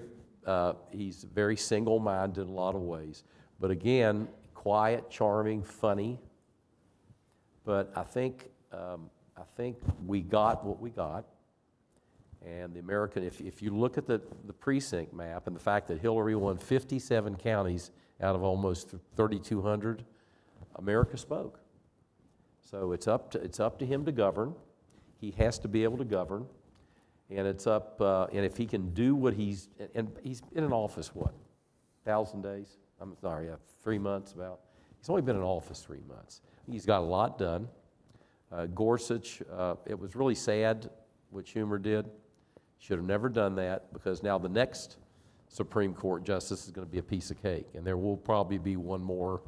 [SPEAKER 3] single-minded in a lot of ways. But again, quiet, charming, funny. But I think we got what we got. And the American, if you look at the precinct map and the fact that Hillary won 57 counties out of almost 3,200, America spoke. So it's up to him to govern. He has to be able to govern. And it's up, and if he can do what he's been in office, 1,000 days? I'm sorry, 3 months about. He's only been in office 3 months. He's got a lot done. Gorsuch, it was really sad what Schumer did. Should have never done that, because now the next Supreme Court justice is going to be a piece of cake, and there will probably be one more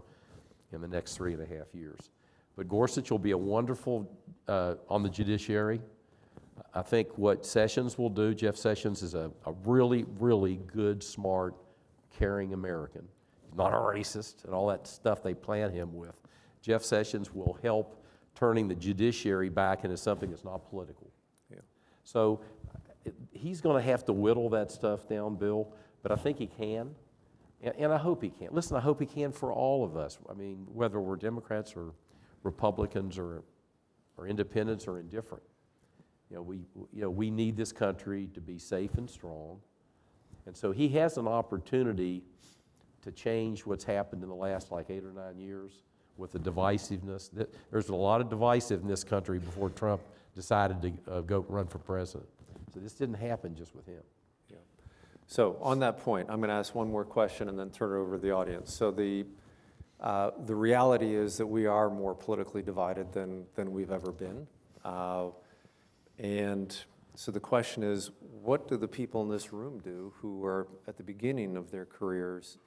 [SPEAKER 3] in the next 3.5 years. But Gorsuch will be a wonderful, on the judiciary. I think what Sessions will do, Jeff Sessions is a really, really good, smart, caring American. He's not a racist and all that stuff they plan him with. Jeff Sessions will help turning the judiciary back into something that's not political. Yeah. So he's going to have to whittle that stuff down, Bill, but I think he can, and I hope he can. Listen, I hope he can for all of us. I mean, whether we're Democrats or Republicans or independents or indifferent. We need this country to be safe and strong. And so he has an opportunity to change what's happened in the last 8 or 9 years with the divisiveness. There's a lot of divisiveness in this country before Trump decided to go run for president. So this didn't happen just with him.
[SPEAKER 4] Yeah. So on that point, I'm going to ask one more question and then turn it over to the audience. So the reality is that we are more politically divided than we've ever been. And so the question is, what do the people in this room do who are at the beginning of their careers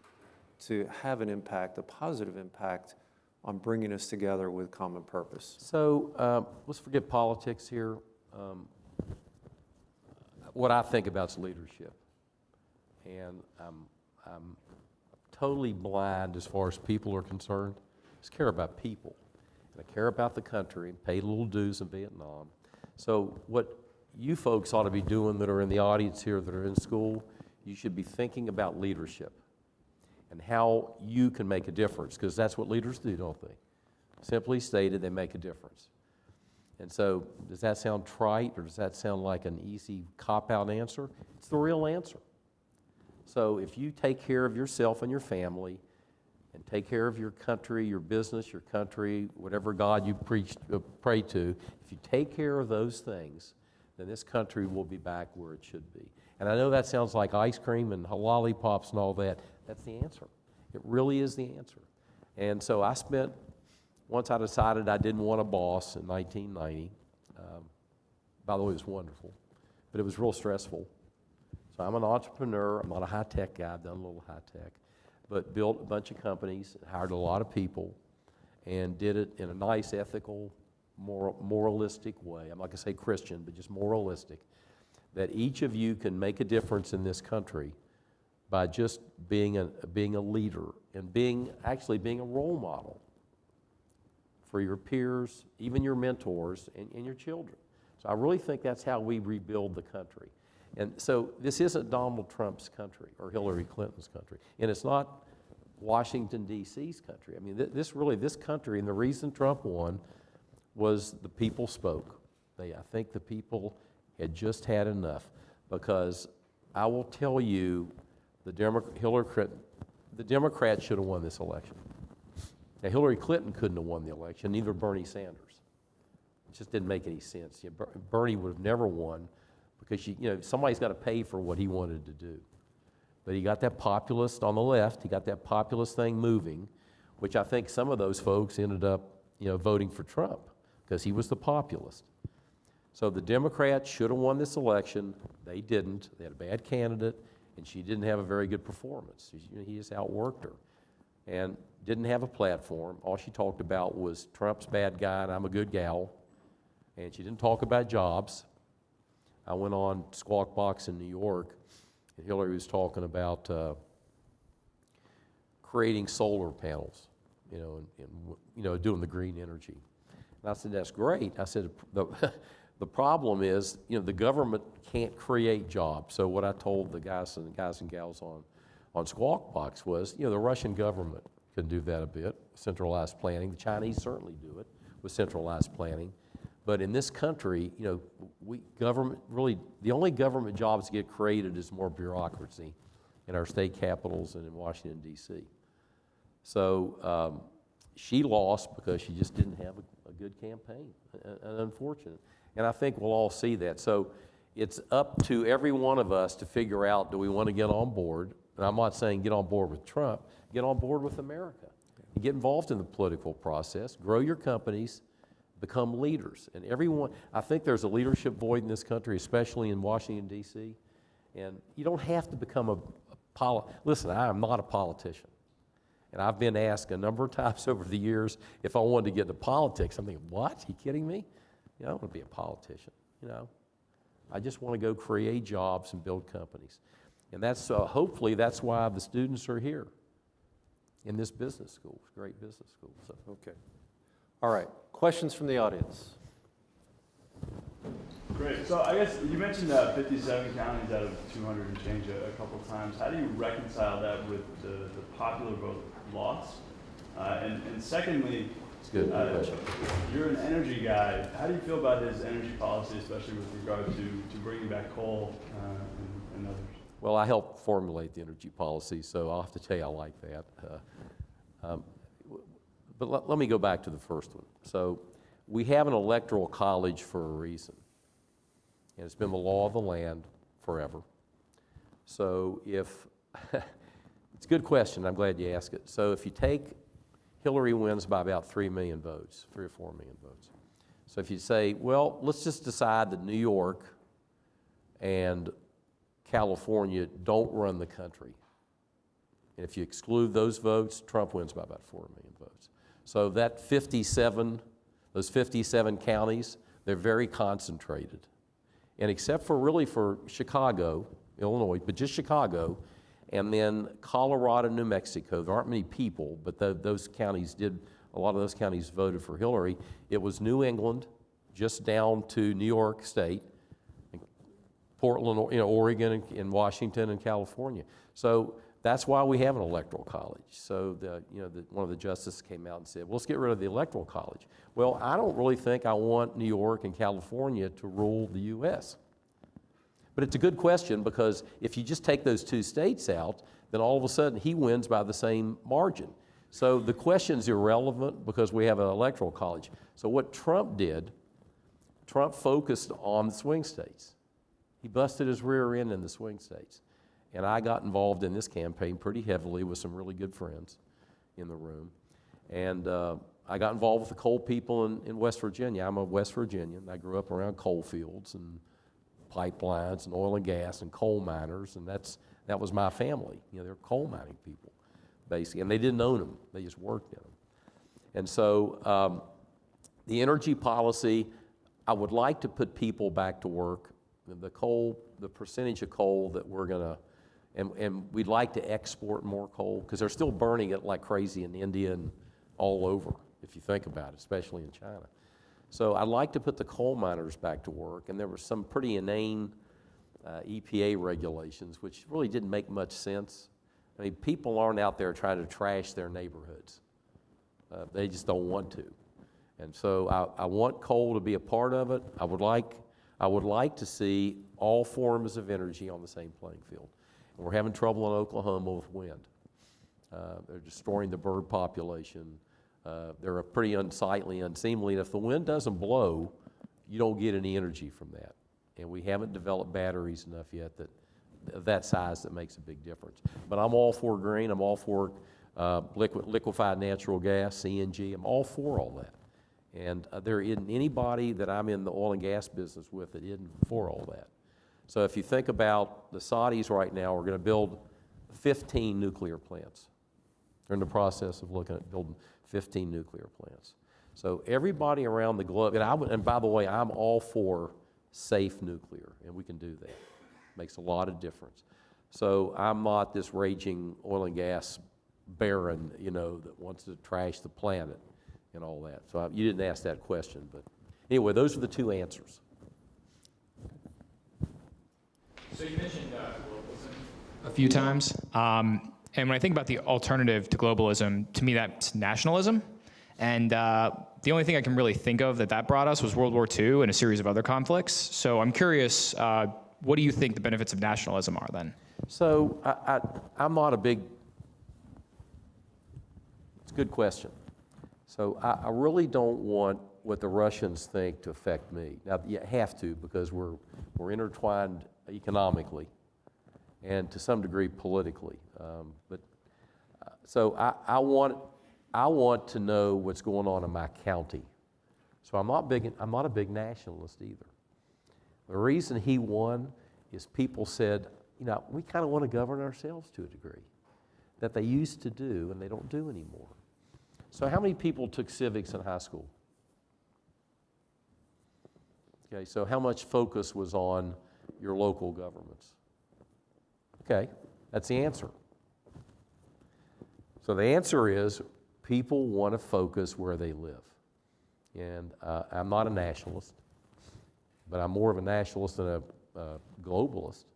[SPEAKER 4] to have an impact, a positive impact, on bringing us together with common purpose?
[SPEAKER 3] So let's forget politics here. What I think about is leadership. And I'm totally blind as far as people are concerned. I just care about people. And I care about the country and paid little dues in Vietnam. So what you folks ought to be doing that are in the audience here, that are in school, you should be thinking about leadership and how you can make a difference, because that's what leaders do, don't they? Simply stated, they make a difference. And so does that sound trite, or does that sound like an easy cop-out answer? It's the real answer. So if you take care of yourself and your family and take care of your country, your business, your country, whatever God you pray to, if you take care of those things, then this country will be back where it should be. And I know that sounds like ice cream and lollipops and all that. That's the answer. It really is the answer. And so once I decided I didn't want a boss in 1990, by the way, it was wonderful, but it was real stressful. So I'm an entrepreneur. I'm not a high-tech guy. I've done a little high-tech, but built a bunch of companies, hired a lot of people, and did it in a nice, ethical, moralistic way. I'm not going to say Christian, but just moralistic. that each of you can make a difference in this country by just being a leader and actually being a role model for your peers, even your mentors, and your children. So I really think that's how we rebuild the country. And so this isn't Donald Trump's country or Hillary Clinton's country, and it's not Washington, D.C.'s country. I mean, this country, and the reason Trump won was the people spoke. I think the people had just had enough, because I will tell you, Hillary Clinton, the Democrats should have won this election. Now, Hillary Clinton couldn't have won the election, neither Bernie Sanders. It just didn't make any sense. Bernie would have never won, because somebody's got to pay for what he wanted to do. But he got that populist on the left, he got that populist thing moving, which I think some of those folks ended up voting for Trump, because he was the populist. So the Democrats should have won this election. They didn't. They had a bad candidate, and she didn't have a very good performance. He just outworked her and didn't have a platform. All she talked about was Trump's bad guy and I'm a good gal, and she didn't talk about jobs. I went on Squawk Box in New York, and Hillary was talking about creating solar panels, and doing the green energy. And I said, that's great. I said, the problem is, the government can't create jobs. So what I told the guys and gals on Squawk Box was, the Russian government can do that a bit, centralized planning. The Chinese certainly do it with centralized planning. But in this country, the only government jobs that get created is more bureaucracy in our state capitals and in Washington, D.C. So she lost because she just didn't have a good campaign, and unfortunate. And I think we'll all see that. So it's up to every one of us to figure out, do we want to get on board? And I'm not saying get on board with Trump, get on board with America. And get involved in the political process, grow your companies, become leaders. And I think there's a leadership void in this country, especially in Washington, D.C. And you don't have to become listen, I am not a politician. And I've been asked a number of times over the years if I wanted to get into politics. I'm thinking, what? Are you kidding me? I don't want to be a politician. I just want to go create jobs and build companies. And that's hopefully that's why the students are here in this business school. It's a great business school. So.
[SPEAKER 4] Okay. All right. Questions from the audience?
[SPEAKER 5] Great. So I guess you mentioned 57 counties out of 200 and change a couple of times. How do you reconcile that with the popular vote loss? And secondly,
[SPEAKER 3] it's good.
[SPEAKER 5] You're an energy guy. How do you feel about his energy policy, especially with regard to bringing back coal and others?
[SPEAKER 3] Well, I helped formulate the energy policy, so I'll have to tell you I like that. But let me go back to the first one. So we have an electoral college for a reason, and it's been the law of the land forever. So it's a good question. I'm glad you asked it. So if you take Hillary wins by about 3 million votes, 3 or 4 million votes. So if you say, well, let's just decide that New York and California don't run the country. And if you exclude those votes, Trump wins by about 4 million votes. So those 57 counties, they're very concentrated. And except for Chicago, Illinois, but just Chicago, and then Colorado, New Mexico, there aren't many people, but a lot of those counties voted for Hillary. It was New England, just down to New York State, Portland, Oregon, and Washington, and California. So that's why we have an electoral college. So one of the justices came out and said, well, let's get rid of the electoral college. Well, I don't really think I want New York and California to rule the U.S. But it's a good question, because if you just take those 2 states out, then all of a sudden he wins by the same margin. So the question's irrelevant because we have an electoral college. So what Trump did, Trump focused on the swing states. He busted his rear end in the swing states. And I got involved in this campaign pretty heavily with some really good friends in the room. And I got involved with the coal people in West Virginia. I'm a West Virginian. I grew up around coal fields and pipelines and oil and gas and coal miners, and that was my family. They're coal mining people, basically, and they didn't own them. They just worked in them. And so the energy policy, I would like to put people back to work The coal, the percentage of coal that we're gonna, and we'd like to export more coal because they're still burning it like crazy in India and all over, if you think about it, especially in China. So I'd like to put the coal miners back to work, and there were some pretty inane EPA regulations, which really didn't make much sense. I mean, people aren't out there trying to trash their neighborhoods. They just don't want to. And so I want coal to be a part of it. I would like to see all forms of energy on the same playing field. And we're having trouble in Oklahoma with wind. They're destroying the bird population. They're pretty unsightly, unseemly, and if the wind doesn't blow, you don't get any energy from that. And we haven't developed batteries enough yet that size that makes a big difference. But I'm all for green. I'm all for liquefied natural gas, CNG. I'm all for all that. And there isn't anybody that I'm in the oil and gas business with that isn't for all that. So if you think about the Saudis right now, we're going to build 15 nuclear plants. They're in the process of looking at building 15 nuclear plants. So everybody around the globe, and by the way, I'm all for safe nuclear, and we can do that. Makes a lot of difference. So I'm not this raging oil and gas baron, that wants to trash the planet and all that. So you didn't ask that question, but anyway, those are the two answers.
[SPEAKER 6] So you mentioned globalism a few times, and when I think about the alternative to globalism, to me that's nationalism. And the only thing I can really think of that brought us was World War II and a series of other conflicts. So I'm curious, what do you think the benefits of nationalism are then?
[SPEAKER 3] So I'm not a big, it's a good question. So I really don't want what the Russians think to affect me. Now, you have to, because we're intertwined economically and to some degree politically. So I want to know what's going on in my county. So I'm not a big nationalist either. The reason he won is people said, we kind of want to govern ourselves to a degree that they used to do and they don't do anymore. So how many people took civics in high school? Okay, so how much focus was on your local governments? Okay, that's the answer. So the answer is people want to focus where they live. And I'm not a nationalist, but I'm more of a nationalist than a globalist.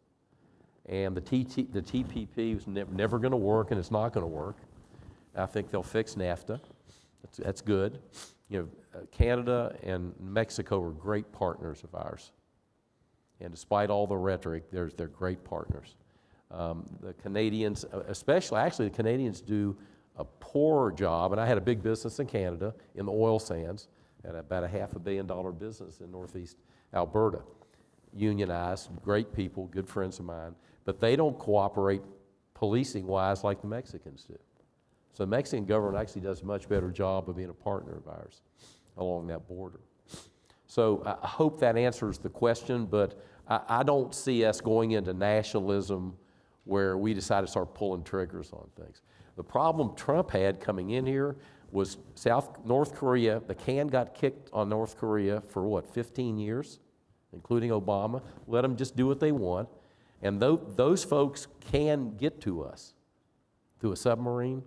[SPEAKER 3] And the TPP is never going to work, and it's not going to work. I think they'll fix NAFTA. That's good. Canada and Mexico are great partners of ours. And despite all the rhetoric, they're great partners. The Canadians, actually the Canadians do a poor job, and I had a big business in Canada in the oil sands, had about a $500 million business in northeast Alberta. Unionized, great people, good friends of mine, but they don't cooperate policing-wise like the Mexicans do. So the Mexican government actually does a much better job of being a partner of ours along that border. So I hope that answers the question, but I don't see us going into nationalism where we decide to start pulling triggers on things. The problem Trump had coming in here was North Korea, the can got kicked on North Korea for 15 years, including Obama. Let them just do what they want. And those folks can get to us through a submarine.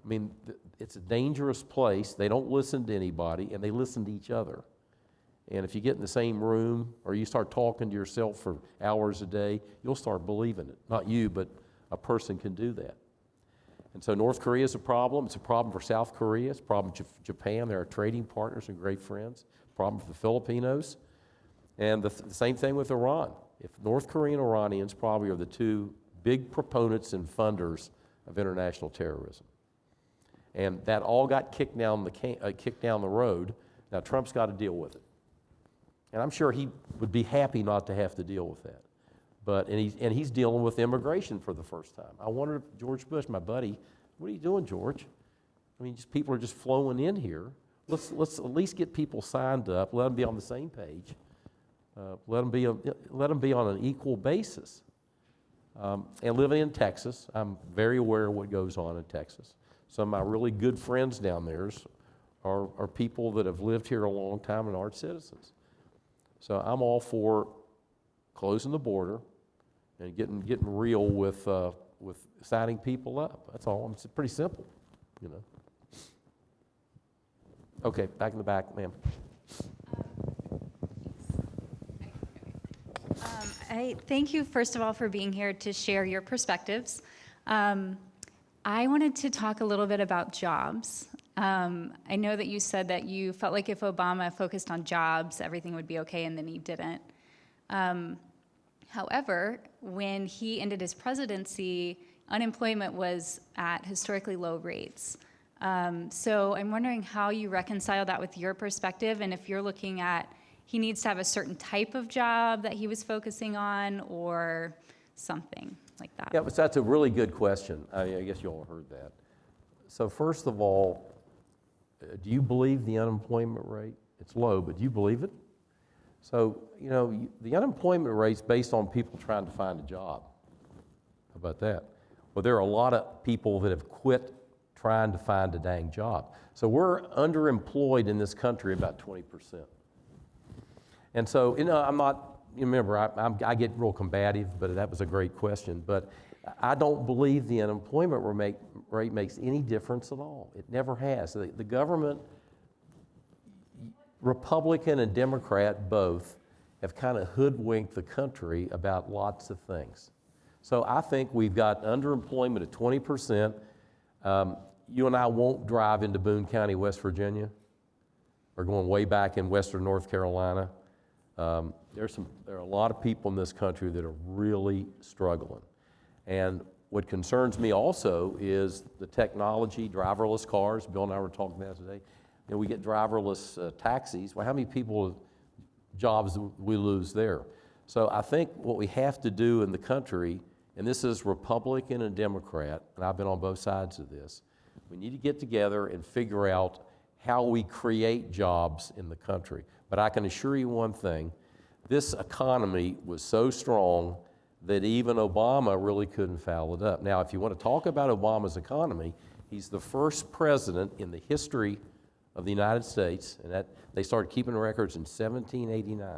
[SPEAKER 3] I mean, it's a dangerous place. They don't listen to anybody, and they listen to each other. And if you get in the same room or you start talking to yourself for hours a day, you'll start believing it. Not you, but a person can do that. And so North Korea is a problem. It's a problem for South Korea. It's a problem for Japan. They're our trading partners and great friends. Problem for the Filipinos. And the same thing with Iran. If North Korean Iranians probably are the two big proponents and funders of international terrorism. And that all got kicked down the road. Now Trump's got to deal with it. And I'm sure he would be happy not to have to deal with that. And he's dealing with immigration for the first time. I wonder if George Bush, my buddy, what are you doing, George? I mean, people are just flowing in here. Let's at least get people signed up. Let them be on the same page. Let them be on an equal basis. And living in Texas, I'm very aware of what goes on in Texas. Some of my really good friends down there are people that have lived here a long time and aren't citizens. So I'm all for closing the border and getting real with signing people up. That's all. It's pretty simple, you know. Okay, back in the back, ma'am.
[SPEAKER 7] Thank you, first of all, for being here to share your perspectives. I wanted to talk a little bit about jobs. I know that you said that you felt like if Obama focused on jobs, everything would be okay, and then he didn't. However, when he ended his presidency, unemployment was at historically low rates. So I'm wondering how you reconcile that with your perspective, and if you're looking at he needs to have a certain type of job that he was focusing on, or something like that.
[SPEAKER 3] Yeah, but that's a really good question. I guess you all heard that. So first of all, do you believe the unemployment rate? It's low, but do you believe it? So, you know, the unemployment rate's based on people trying to find a job. How about that? Well, there are a lot of people that have quit trying to find a dang job. So we're underemployed in this country about 20%. And so, you know, I'm not, you remember, I get real combative, but that was a great question. But I don't believe the unemployment rate makes any difference at all. It never has. The government, Republican and Democrat both, have kind of hoodwinked the country about lots of things. So I think we've got underemployment at 20%. You and I won't drive into Boone County, West Virginia. We're going way back in Western North Carolina. There are a lot of people in this country that are really struggling. And what concerns me also is the technology, driverless cars. Bill and I were talking about today. You know, we get driverless taxis. Well, how many jobs do we lose there? So I think what we have to do in the country, and this is Republican and Democrat, and I've been on both sides of this, we need to get together and figure out how we create jobs in the country. But I can assure you one thing, this economy was so strong that even Obama really couldn't foul it up. Now, if you want to talk about Obama's economy, he's the first president in the history of the United States, and that they started keeping records in 1789.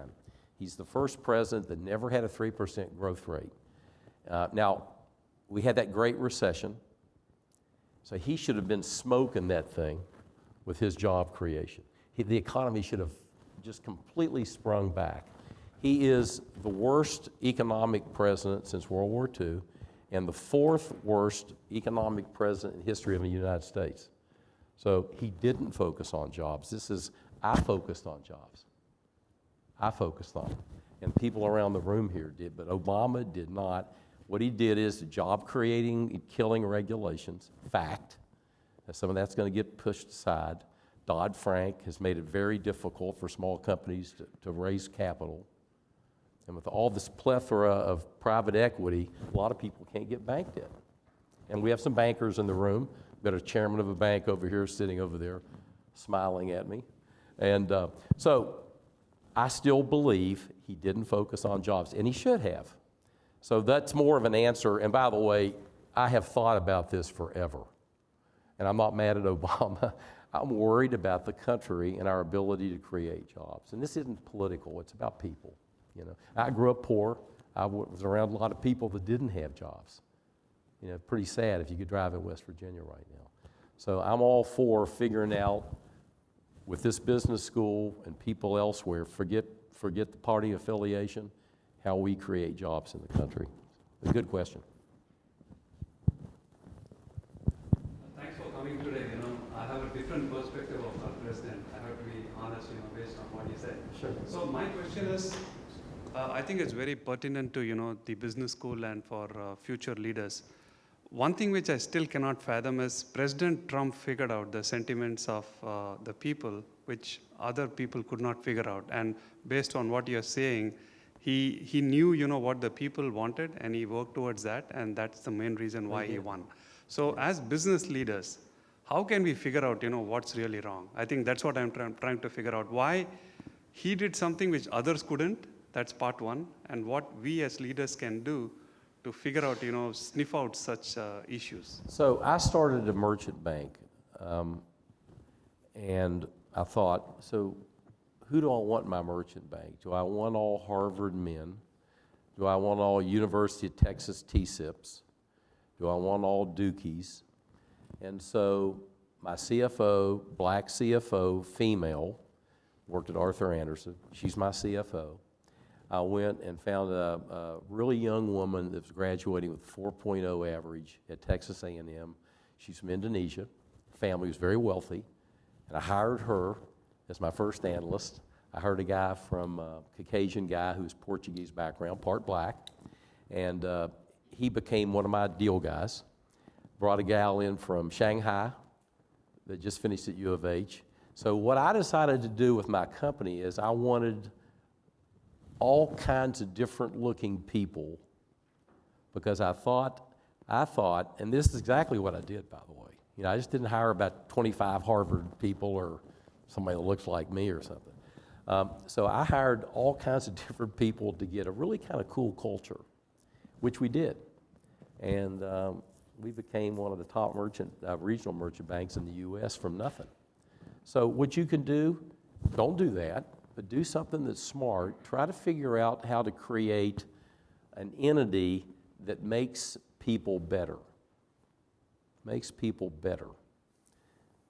[SPEAKER 3] He's the first president that never had a 3% growth rate. Now, we had that Great Recession, so he should have been smoking that thing with his job creation. The economy should have just completely sprung back. He is the worst economic president since World War II and the fourth worst economic president in the history of the United States. So he didn't focus on jobs. I focused on jobs. I focused on them. And people around the room here did, but Obama did not. What he did is job creating, killing regulations, fact. And some of that's going to get pushed aside. Dodd-Frank has made it very difficult for small companies to raise capital. And with all this plethora of private equity, a lot of people can't get bank debt. And we have some bankers in the room. We've got a chairman of a bank over here sitting over there smiling at me. And so I still believe he didn't focus on jobs, and he should have. So that's more of an answer. And by the way, I have thought about this forever. And I'm not mad at Obama. I'm worried about the country and our ability to create jobs. And this isn't political, it's about people. You know, I grew up poor. I was around a lot of people that didn't have jobs. You know, pretty sad if you could drive in West Virginia right now. So I'm all for figuring out with this business school and people elsewhere, forget the party affiliation, how we create jobs in the country. A good question.
[SPEAKER 8] Thanks for coming today. You know, I have a different perspective of our president. I have to be honest, you know, based on what he said.
[SPEAKER 3] Sure.
[SPEAKER 8] So my question is, I think it's very pertinent to, you know, the business school and for future leaders. One thing which I still cannot fathom is President Trump figured out the sentiments of the people, which other people could not figure out. And based on what you're saying, he knew, you know, what the people wanted, and he worked towards that, and that's the main reason why he won. So as business leaders, how can we figure out, you know, what's really wrong? I think that's what I'm trying to figure out. Why he did something which others couldn't, that's part one, and what we as leaders can do to figure out, you know, sniff out such issues.
[SPEAKER 3] So I started a merchant bank, and I thought, so who do I want in my merchant bank? Do I want all Harvard men? Do I want all University of Texas T-SIPs? Do I want all Dukies? And so my CFO, black CFO, female, worked at Arthur Andersen. She's my CFO. I went and found a really young woman that was graduating with 4.0 average at Texas A&M. She's from Indonesia. Family was very wealthy. And I hired her as my first analyst. I hired a guy from Caucasian guy who's Portuguese background, part black. And he became one of my deal guys. Brought a gal in from Shanghai that just finished at U of H. So what I decided to do with my company is I wanted all kinds of different looking people because I thought, and this is exactly what I did, by the way. You know, I just didn't hire about 25 Harvard people or somebody that looks like me or something. So I hired all kinds of different people to get a really kind of cool culture, which we did. And we became one of the top regional merchant banks in the U.S. from nothing. So what you can do, don't do that, but do something that's smart. Try to figure out how to create an entity that makes people better. Makes people better.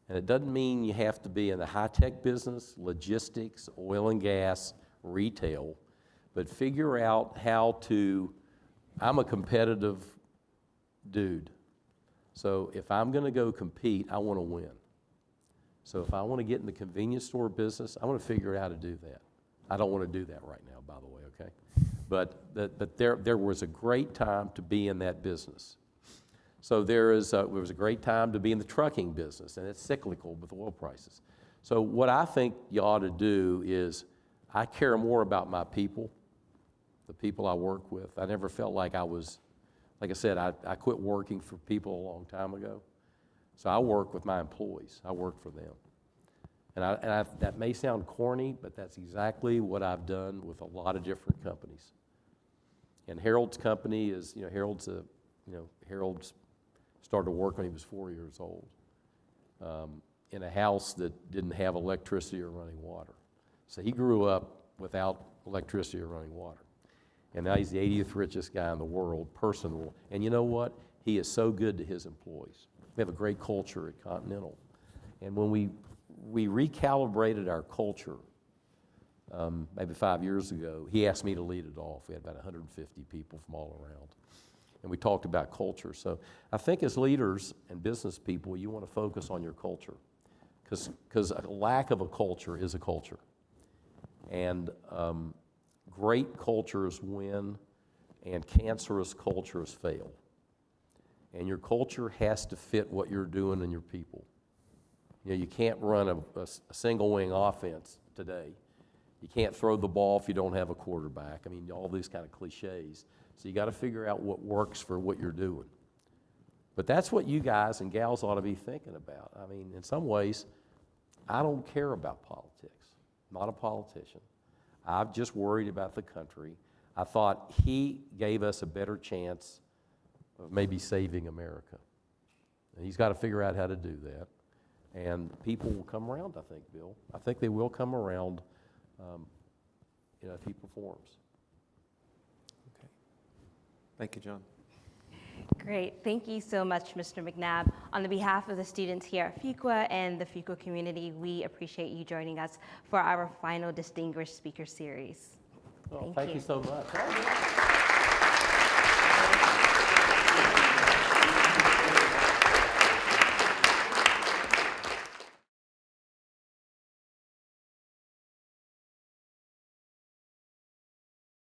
[SPEAKER 3] And it doesn't mean you have to be in the high-tech business, logistics, oil and gas, retail, but figure out how to, I'm a competitive dude. So if I'm going to go compete, I want to win. So if I want to get in the convenience store business, I want to figure out how to do that. I don't want to do that right now, by the way, okay? But there was a great time to be in that business. So there was a great time to be in the trucking business, and it's cyclical with oil prices. So what I think you ought to do is I care more about my people, the people I work with. I never felt like I was, like I said, I quit working for people a long time ago. So I work with my employees. I work for them. And that may sound corny, but that's exactly what I've done with a lot of different companies. And Harold's company is, Harold's started work when he was 4 years old in a house that didn't have electricity or running water. So he grew up without electricity or running water. And now he's the 80th richest guy in the world, person in the world. And you know what? He is so good to his employees. We have a great culture at Continental. And when we recalibrated our culture, maybe 5 years ago, he asked me to lead it off. We had about 150 people from all around. And we talked about culture. So I think as leaders and business people, you want to focus on your culture. Because a lack of a culture is a culture. And great cultures win, and cancerous cultures fail. And your culture has to fit what you're doing and your people. You can't run a single wing offense today. You can't throw the ball if you don't have a quarterback. I mean, all these kind of cliches. So you got to figure out what works for what you're doing. But that's what you guys and gals ought to be thinking about. I mean, in some ways, I don't care about politics. I'm not a politician. I'm just worried about the country. I thought he gave us a better chance of maybe saving America. And he's got to figure out how to do that. And people will come around, I think, Bill. I think they will come around if he performs.
[SPEAKER 4] Okay. Thank you, John.
[SPEAKER 2] Great. Thank you so much, Mr. McNabb. On the behalf of the students here at Fuqua and the Fuqua community, we appreciate you joining us for our final Distinguished Speaker Series.
[SPEAKER 3] Thank you so much.